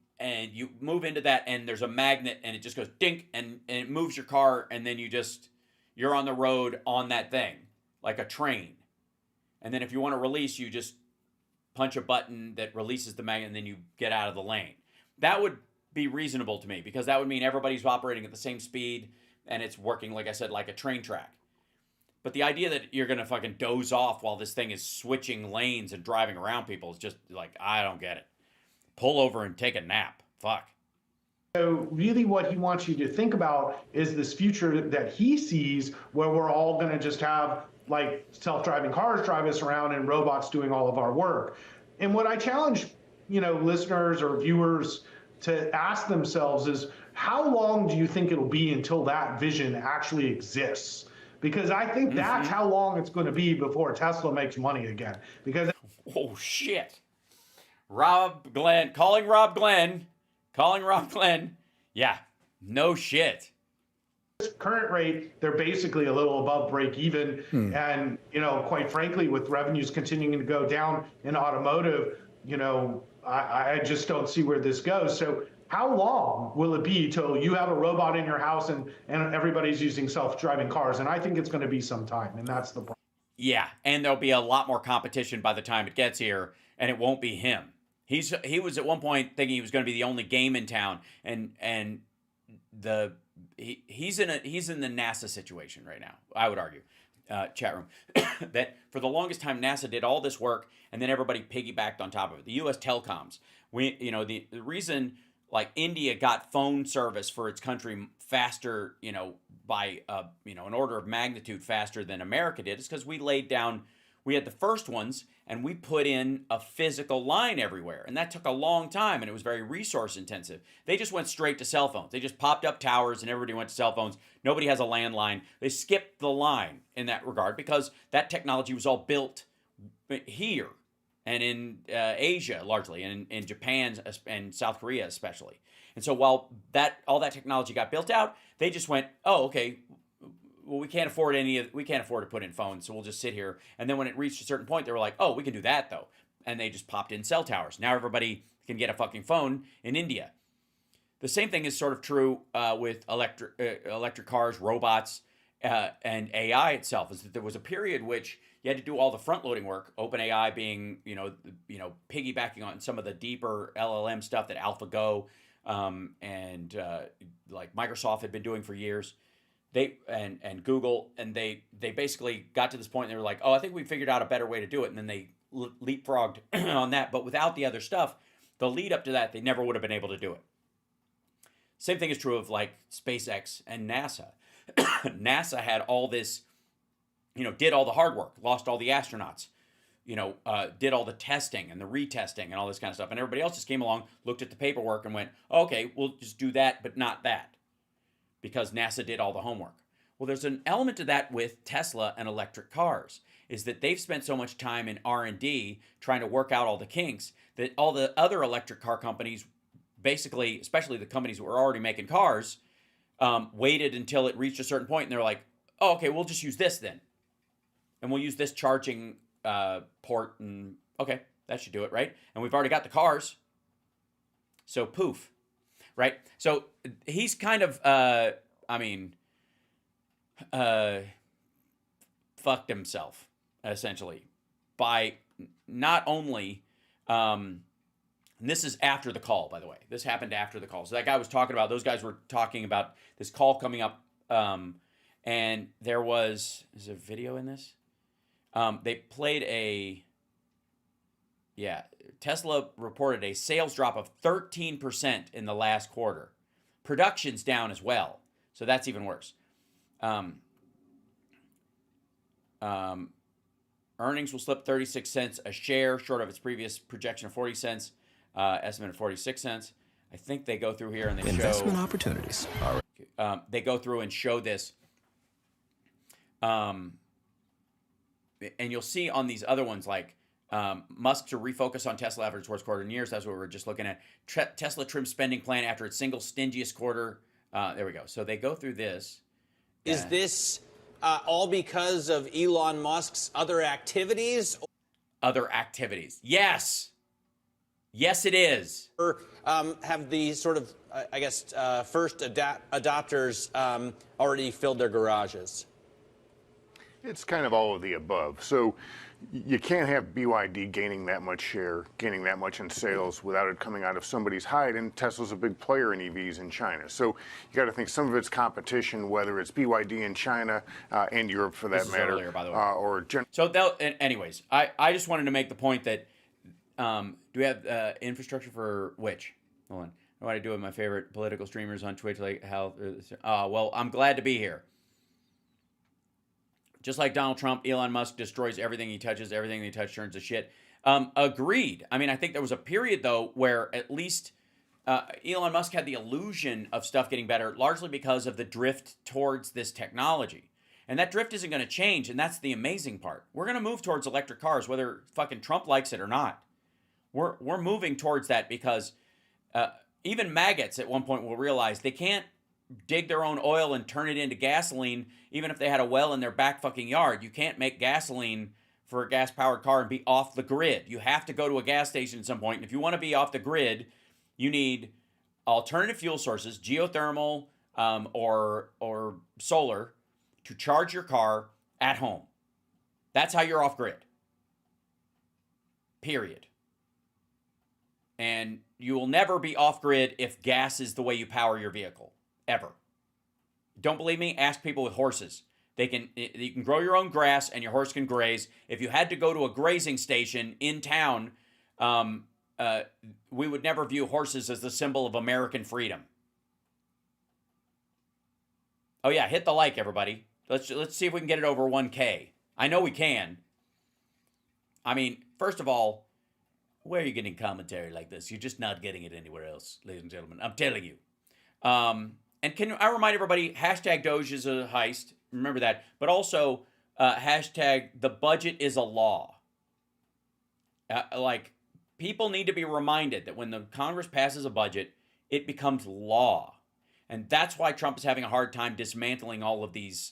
you move into that, and there's a magnet, and it just goes dink, and it moves your car, and then you're on the road on that thing like a train. And then if you want to release, you just punch a button that releases the magnet, and then you get out of the lane. That would be reasonable to me, because that would mean everybody's operating at the same speed and it's working, like I said, like a train track. But the idea that you're going to fucking doze off while this thing is switching lanes and driving around people is just like, I don't get it. Pull over and take a nap. Fuck. So really what he wants you to think about is this future that he sees, where we're all going to just have like self-driving cars drive us around and robots doing all of our work. And what I challenge, listeners or viewers to ask themselves is, how long do you think it'll be until that vision actually exists? Because I think that's how long it's going to be before Tesla makes money again. Because oh shit. Calling Rob Glenn. Yeah, no shit. Current rate, they're basically a little above break even. And, quite frankly, with revenues continuing to go down in automotive, I just don't see where this goes. So how long will it be till you have a robot in your house and everybody's using self-driving cars? And I think it's going to be some time, and that's the problem. Yeah, and there'll be a lot more competition by the time it gets here, and it won't be him. He was at one point thinking he was going to be the only game in town, and he's in the NASA situation right now, I would argue, chat room, that for the longest time NASA did all this work and then everybody piggybacked on top of it. The U.S. telecoms, the reason like India got phone service for its country faster, by an order of magnitude faster than America did, is because we had the first ones, and we put in a physical line everywhere. And that took a long time, and it was very resource intensive. They just went straight to cell phones. They just popped up towers, and everybody went to cell phones. Nobody has a landline. They skipped the line in that regard, because that technology was all built here and in Asia largely, and in Japan and South Korea especially. And so while all that technology got built out, they just went, oh, okay, well, we can't afford to put in phones, so we'll just sit here. And then when it reached a certain point, they were like, oh, we can do that though. And they just popped in cell towers. Now everybody can get a fucking phone in India. The same thing is sort of true with electric cars, robots, and AI itself. Is that there was a period which you had to do all the front-loading work. OpenAI being, piggybacking on some of the deeper LLM stuff that AlphaGo and like Microsoft had been doing for years. They and Google, and they basically got to this point and they were like, oh, I think we figured out a better way to do it. And then they leapfrogged on that. But without the other stuff, the lead up to that, they never would have been able to do it. Same thing is true of like SpaceX and NASA. NASA had all this, did all the hard work, lost all the astronauts, did all the testing and the retesting and all this kind of stuff. And everybody else just came along, looked at the paperwork and went, okay, we'll just do that, but not that, because NASA did all the homework. Well, there's an element to that with Tesla and electric cars, is that they've spent so much time in R&D trying to work out all the kinks that all the other electric car companies, basically, especially the companies that were already making cars, waited until it reached a certain point and they're like, oh, okay, we'll just use this then. And we'll use this charging port, and okay, that should do it, right? And we've already got the cars. So poof, right? So he's kind of, fucked himself, essentially, by not only And this is after the call, by the way. This happened after the call. So that guy was talking about, those guys were talking about this call coming up. And there was, is there a video in this? They played Tesla reported a sales drop of 13% in the last quarter. Production's down as well. So that's even worse. Earnings will slip 36 cents a share, short of its previous projection of 40 cents, estimate of 46 cents. I think they go through here and they investment opportunities. They go through and show this. And you'll see on these other ones, like Musk to refocus on Tesla after its worst quarter in years. That's what we were just looking at. Tesla trim spending plan after its single stingiest quarter. There we go. So they go through this. Is this all because of Elon Musk's other activities? Other activities. Yes. Yes, it is. Or have the sort of, first adopters already filled their garages? It's kind of all of the above. So you can't have BYD gaining that much share, gaining that much in sales without it coming out of somebody's hide. And Tesla's a big player in EVs in China. So you got to think some of it's competition, whether it's BYD in China and Europe for that matter. Earlier, by the way. So anyways, I just wanted to make the point that do we have infrastructure for which? Hold on. What do I do with my favorite political streamers on Twitch? Like how? Well, I'm glad to be here. Just like Donald Trump, Elon Musk destroys everything he touches. Everything he touches turns to shit. Agreed. I mean, I think there was a period, though, where at least Elon Musk had the illusion of stuff getting better, largely because of the drift towards this technology. And that drift isn't going to change, and that's the amazing part. We're going to move towards electric cars, whether fucking Trump likes it or not. We're moving towards that because even maggots at one point will realize they can't dig their own oil and turn it into gasoline, even if they had a well in their back fucking yard. You can't make gasoline for a gas-powered car and be off the grid. You have to go to a gas station at some point. And if you want to be off the grid, you need alternative fuel sources, geothermal or solar, to charge your car at home. That's how you're off grid. Period. And you will never be off grid if gas is the way you power your vehicle. Ever. Don't believe me? Ask people with horses. You can grow your own grass and your horse can graze. If you had to go to a grazing station in town, we would never view horses as the symbol of American freedom. Oh yeah, hit the like, everybody. Let's see if we can get it over 1K. I know we can. I mean, first of all, where are you getting commentary like this? You're just not getting it anywhere else, ladies and gentlemen. I'm telling you. And can I remind everybody, hashtag Doge is a heist. Remember that. But also, hashtag the budget is a law. People need to be reminded that when the Congress passes a budget, it becomes law. And that's why Trump is having a hard time dismantling all of these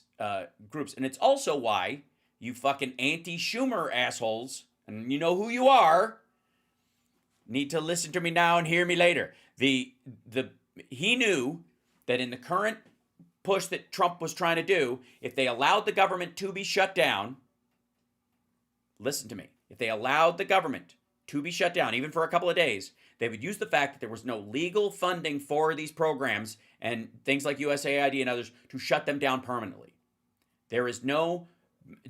groups. And it's also why you fucking anti-Schumer assholes, and you know who you are, need to listen to me now and hear me later. He knew that in the current push that Trump was trying to do, if they allowed the government to be shut down, listen to me, if they allowed the government to be shut down, even for a couple of days, they would use the fact that there was no legal funding for these programs and things like USAID and others to shut them down permanently. There is no,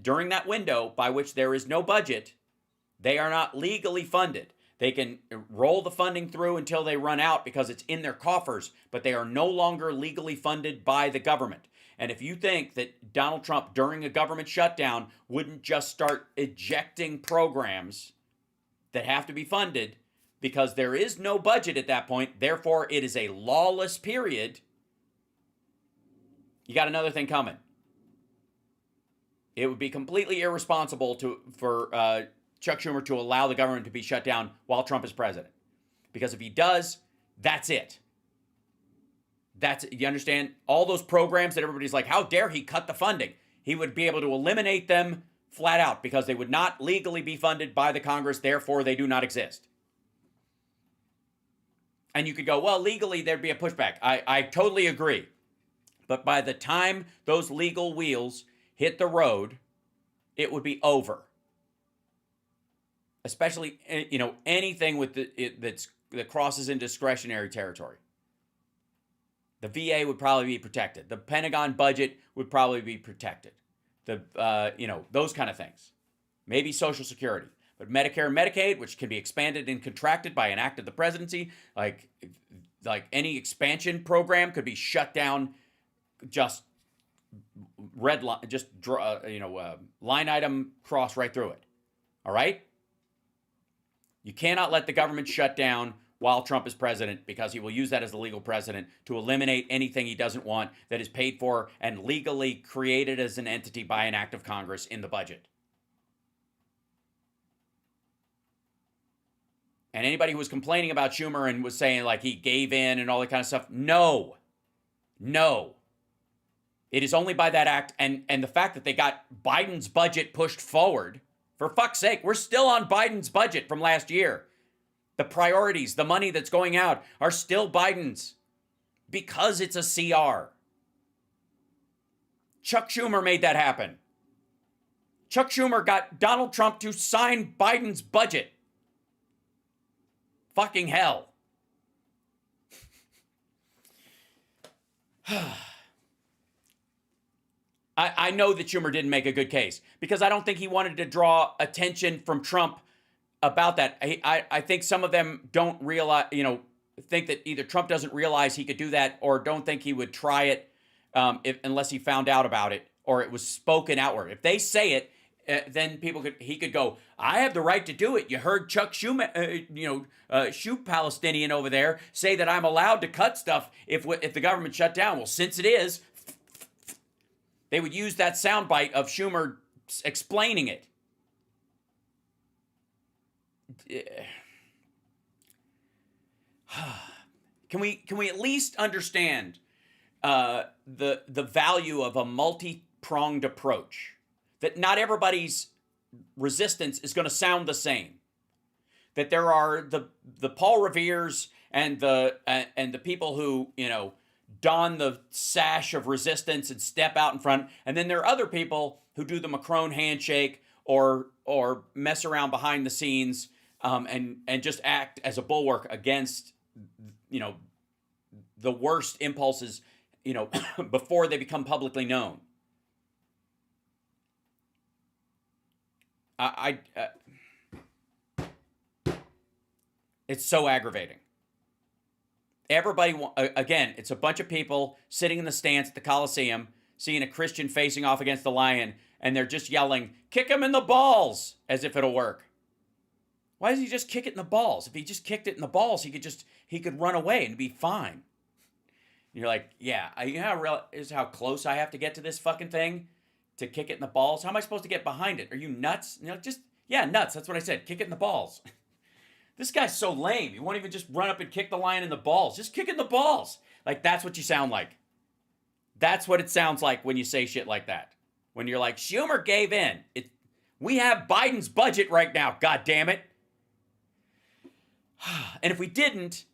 during that window by which there is no budget, they are not legally funded. They can roll the funding through until they run out because it's in their coffers, but they are no longer legally funded by the government. And if you think that Donald Trump, during a government shutdown, wouldn't just start ejecting programs that have to be funded because there is no budget at that point, therefore it is a lawless period, you got another thing coming. It would be completely irresponsible for Chuck Schumer to allow the government to be shut down while Trump is president. Because if he does, that's it. You understand? All those programs that everybody's like, how dare he cut the funding? He would be able to eliminate them flat out because they would not legally be funded by the Congress, therefore they do not exist. And you could go, well, legally there'd be a pushback. I totally agree. But by the time those legal wheels hit the road, it would be over. Especially, anything with that's that crosses into discretionary territory. The VA would probably be protected. The Pentagon budget would probably be protected. Those kind of things. Maybe Social Security. But Medicare and Medicaid, which can be expanded and contracted by an act of the presidency, like any expansion program could be shut down, just red line, just draw, line item cross right through it. All right? You cannot let the government shut down while Trump is president, because he will use that as the legal precedent to eliminate anything he doesn't want that is paid for and legally created as an entity by an act of Congress in the budget. And anybody who was complaining about Schumer and was saying like he gave in and all that kind of stuff, no. It is only by that act and the fact that they got Biden's budget pushed forward. For fuck's sake, we're still on Biden's budget from last year. The priorities, the money that's going out are still Biden's because it's a CR. Chuck Schumer made that happen. Chuck Schumer got Donald Trump to sign Biden's budget. Fucking hell. I know that Schumer didn't make a good case because I don't think he wanted to draw attention from Trump about that. I think some of them don't realize, think that either Trump doesn't realize he could do that or don't think he would try it unless he found out about it or it was spoken outward. If they say it, then he could go, I have the right to do it. You heard Chuck Schumer, Shoe Palestinian over there say that I'm allowed to cut stuff if the government shut down. Well, since it is, they would use that soundbite of Schumer explaining it. Can we at least understand the value of a multi-pronged approach? That not everybody's resistance is going to sound the same. That there are the Paul Reveres and the people who don the sash of resistance and step out in front, and then there are other people who do the Macron handshake or mess around behind the scenes and just act as a bulwark against the worst impulses before they become publicly known. It's so aggravating. Everybody, again, it's a bunch of people sitting in the stands at the Coliseum, seeing a Christian facing off against the lion, and they're just yelling, kick him in the balls, as if it'll work. Why doesn't he just kick it in the balls? If he just kicked it in the balls, he could run away and be fine. And you're like, yeah, is how close I have to get to this fucking thing to kick it in the balls? How am I supposed to get behind it? Are you nuts? Nuts. That's what I said. Kick it in the balls. This guy's so lame. He won't even just run up and kick the lion in the balls. Just kick it in the balls. Like, that's what you sound like. That's what it sounds like when you say shit like that. When you're like, Schumer gave in. We have Biden's budget right now, God damn it. And if we didn't,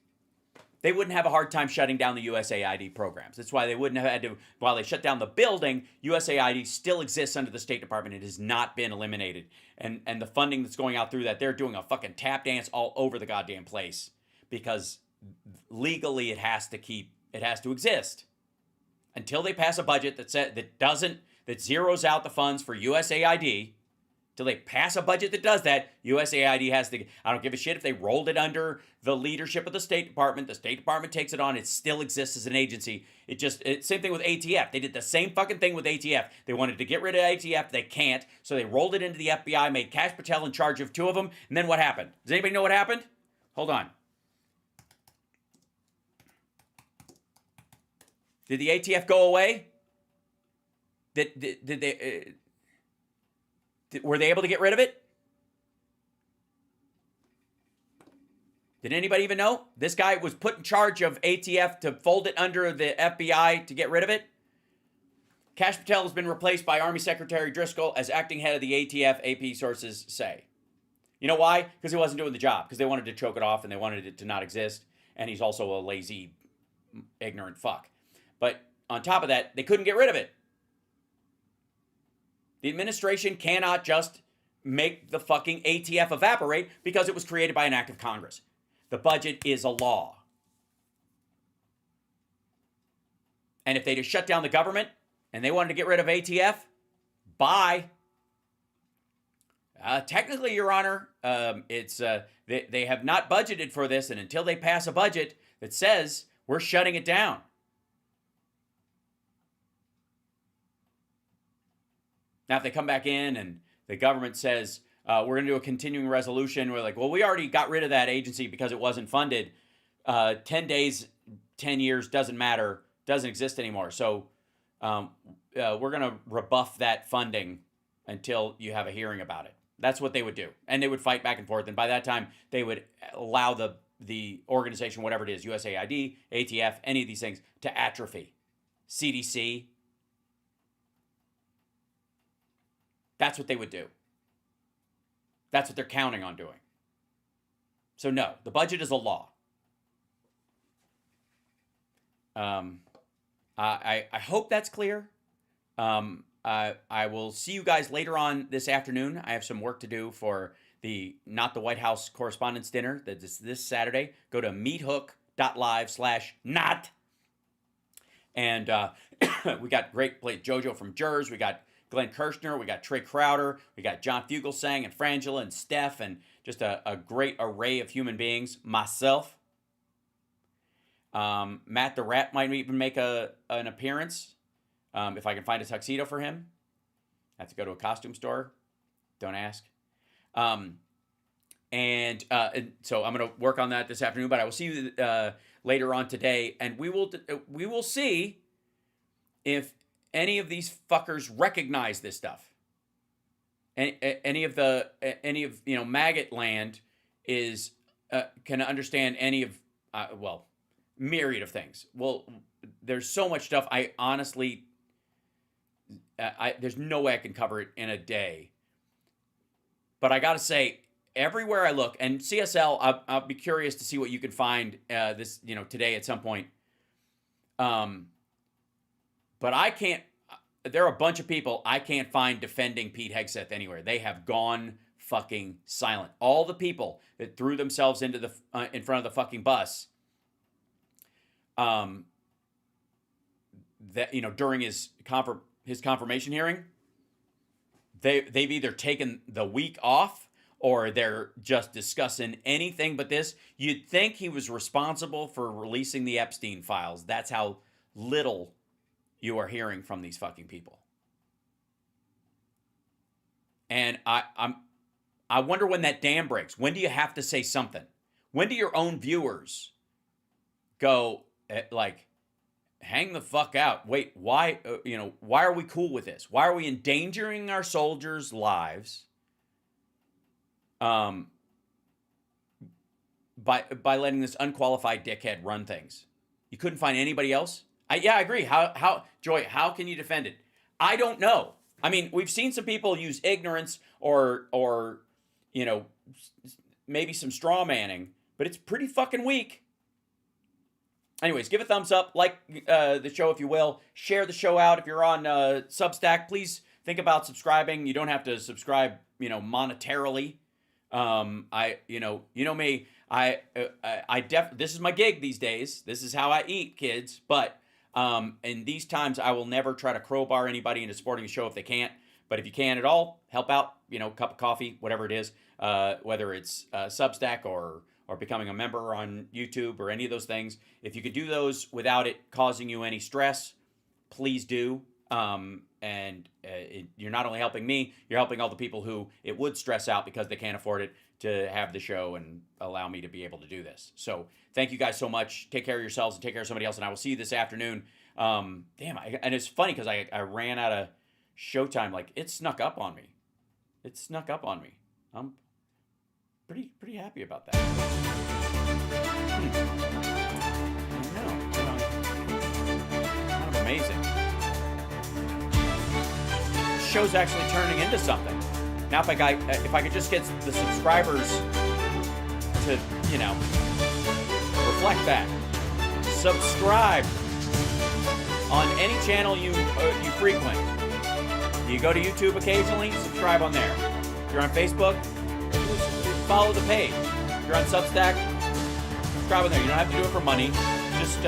they wouldn't have a hard time shutting down the USAID programs. That's why they wouldn't have had to, while they shut down the building, USAID still exists under the State Department. It has not been eliminated. And the funding that's going out through that, they're doing a fucking tap dance all over the goddamn place because legally it has to exist. Until they pass a budget that zeroes out the funds for USAID, till they pass a budget that does that, USAID has to, I don't give a shit if they rolled it under the leadership of the State Department. The State Department takes it on. It still exists as an agency. Same thing with ATF. They did the same fucking thing with ATF. They wanted to get rid of ATF. They can't. So they rolled it into the FBI, made Kash Patel in charge of 2 of them. And then what happened? Does anybody know what happened? Hold on. Did the ATF go away? Were they able to get rid of it? Did anybody even know? This guy was put in charge of ATF to fold it under the FBI to get rid of it. Kash Patel has been replaced by Army Secretary Driscoll as acting head of the ATF, AP sources say. You know why? Because he wasn't doing the job. Because they wanted to choke it off and they wanted it to not exist. And he's also a lazy, ignorant fuck. But on top of that, they couldn't get rid of it. The administration cannot just make the fucking ATF evaporate because it was created by an act of Congress. The budget is a law. And if they just shut down the government and they wanted to get rid of ATF, bye. Technically, Your Honor, they have not budgeted for this, and until they pass a budget that says we're shutting it down. Now, if they come back in and the government says, we're going to do a continuing resolution, we're like, well, we already got rid of that agency because it wasn't funded. 10 days, 10 years, doesn't matter, doesn't exist anymore. So we're going to rebuff that funding until you have a hearing about it. That's what they would do. And they would fight back and forth. And by that time, they would allow the organization, whatever it is, USAID, ATF, any of these things, to atrophy. CDC. That's what they would do. That's what they're counting on doing. So no, the budget is a law. I hope that's clear. I will see you guys later on this afternoon. I have some work to do for not the White House Correspondents' Dinner that's this Saturday. Go to meethook.live/not. And we got great play JoJo from Jers. We got Glenn Kirshner. We got Trey Crowder. We got John Fugelsang and Frangela and Steph and just a great array of human beings. Myself. Matt the Rat might even make an appearance. If I can find a tuxedo for him. I have to go to a costume store. Don't ask. And so I'm going to work on that this afternoon, but I will see you later on today, and we will see if any of these fuckers recognize this stuff. Any of maggot land is can understand any of myriad of things. Well, there's so much stuff. I honestly, there's no way I can cover it in a day. But I got to say, everywhere I look, and CSL, I'll be curious to see what you can find today at some point. But I can't. There are a bunch of people I can't find defending Pete Hegseth anywhere. They have gone fucking silent. All the people that threw themselves into the in front of the fucking bus. During his confirmation hearing, they've either taken the week off or they're just discussing anything but this. You'd think he was responsible for releasing the Epstein files. That's how little you are hearing from these fucking people. And I wonder when that dam breaks. When do you have to say something? When do your own viewers go hang the fuck out? Wait, why? Why are we cool with this? Why are we endangering our soldiers' lives? By letting this unqualified dickhead run things. You couldn't find anybody else? I agree. Joy, how can you defend it? I don't know. I mean, we've seen some people use ignorance or maybe some straw manning, but it's pretty fucking weak. Anyways, give a thumbs up, like the show if you will. Share the show out. If you're on Substack, please think about subscribing. You don't have to subscribe, monetarily. You know me. This is my gig these days. This is how I eat, kids. But in these times, I will never try to crowbar anybody into supporting the show if they can't. But if you can at all, help out. Cup of coffee, whatever it is, whether it's Substack or becoming a member on YouTube or any of those things. If you could do those without it causing you any stress, please do. You're not only helping me, you're helping all the people who it would stress out because they can't afford it to have the show and allow me to be able to do this. So thank you guys so much. Take care of yourselves and take care of somebody else. And I will see you this afternoon. And it's funny because I ran out of showtime. Like, it snuck up on me. I'm pretty happy about that. Kind of amazing. The show's actually turning into something. Now if I could just get the subscribers to, reflect that. Subscribe on any channel you frequent. You go to YouTube occasionally, subscribe on there. If you're on Facebook, follow the page. If you're on Substack, subscribe on there. You don't have to do it for money. Just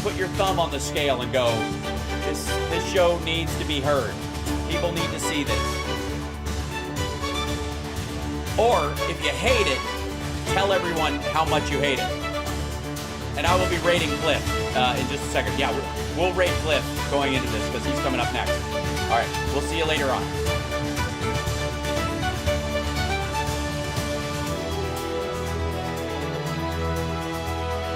put your thumb on the scale and go, this show needs to be heard. People need to see this. Or, if you hate it, tell everyone how much you hate it. And I will be rating Cliff in just a second. Yeah, we'll rate Cliff going into this because he's coming up next. All right, we'll see you later on.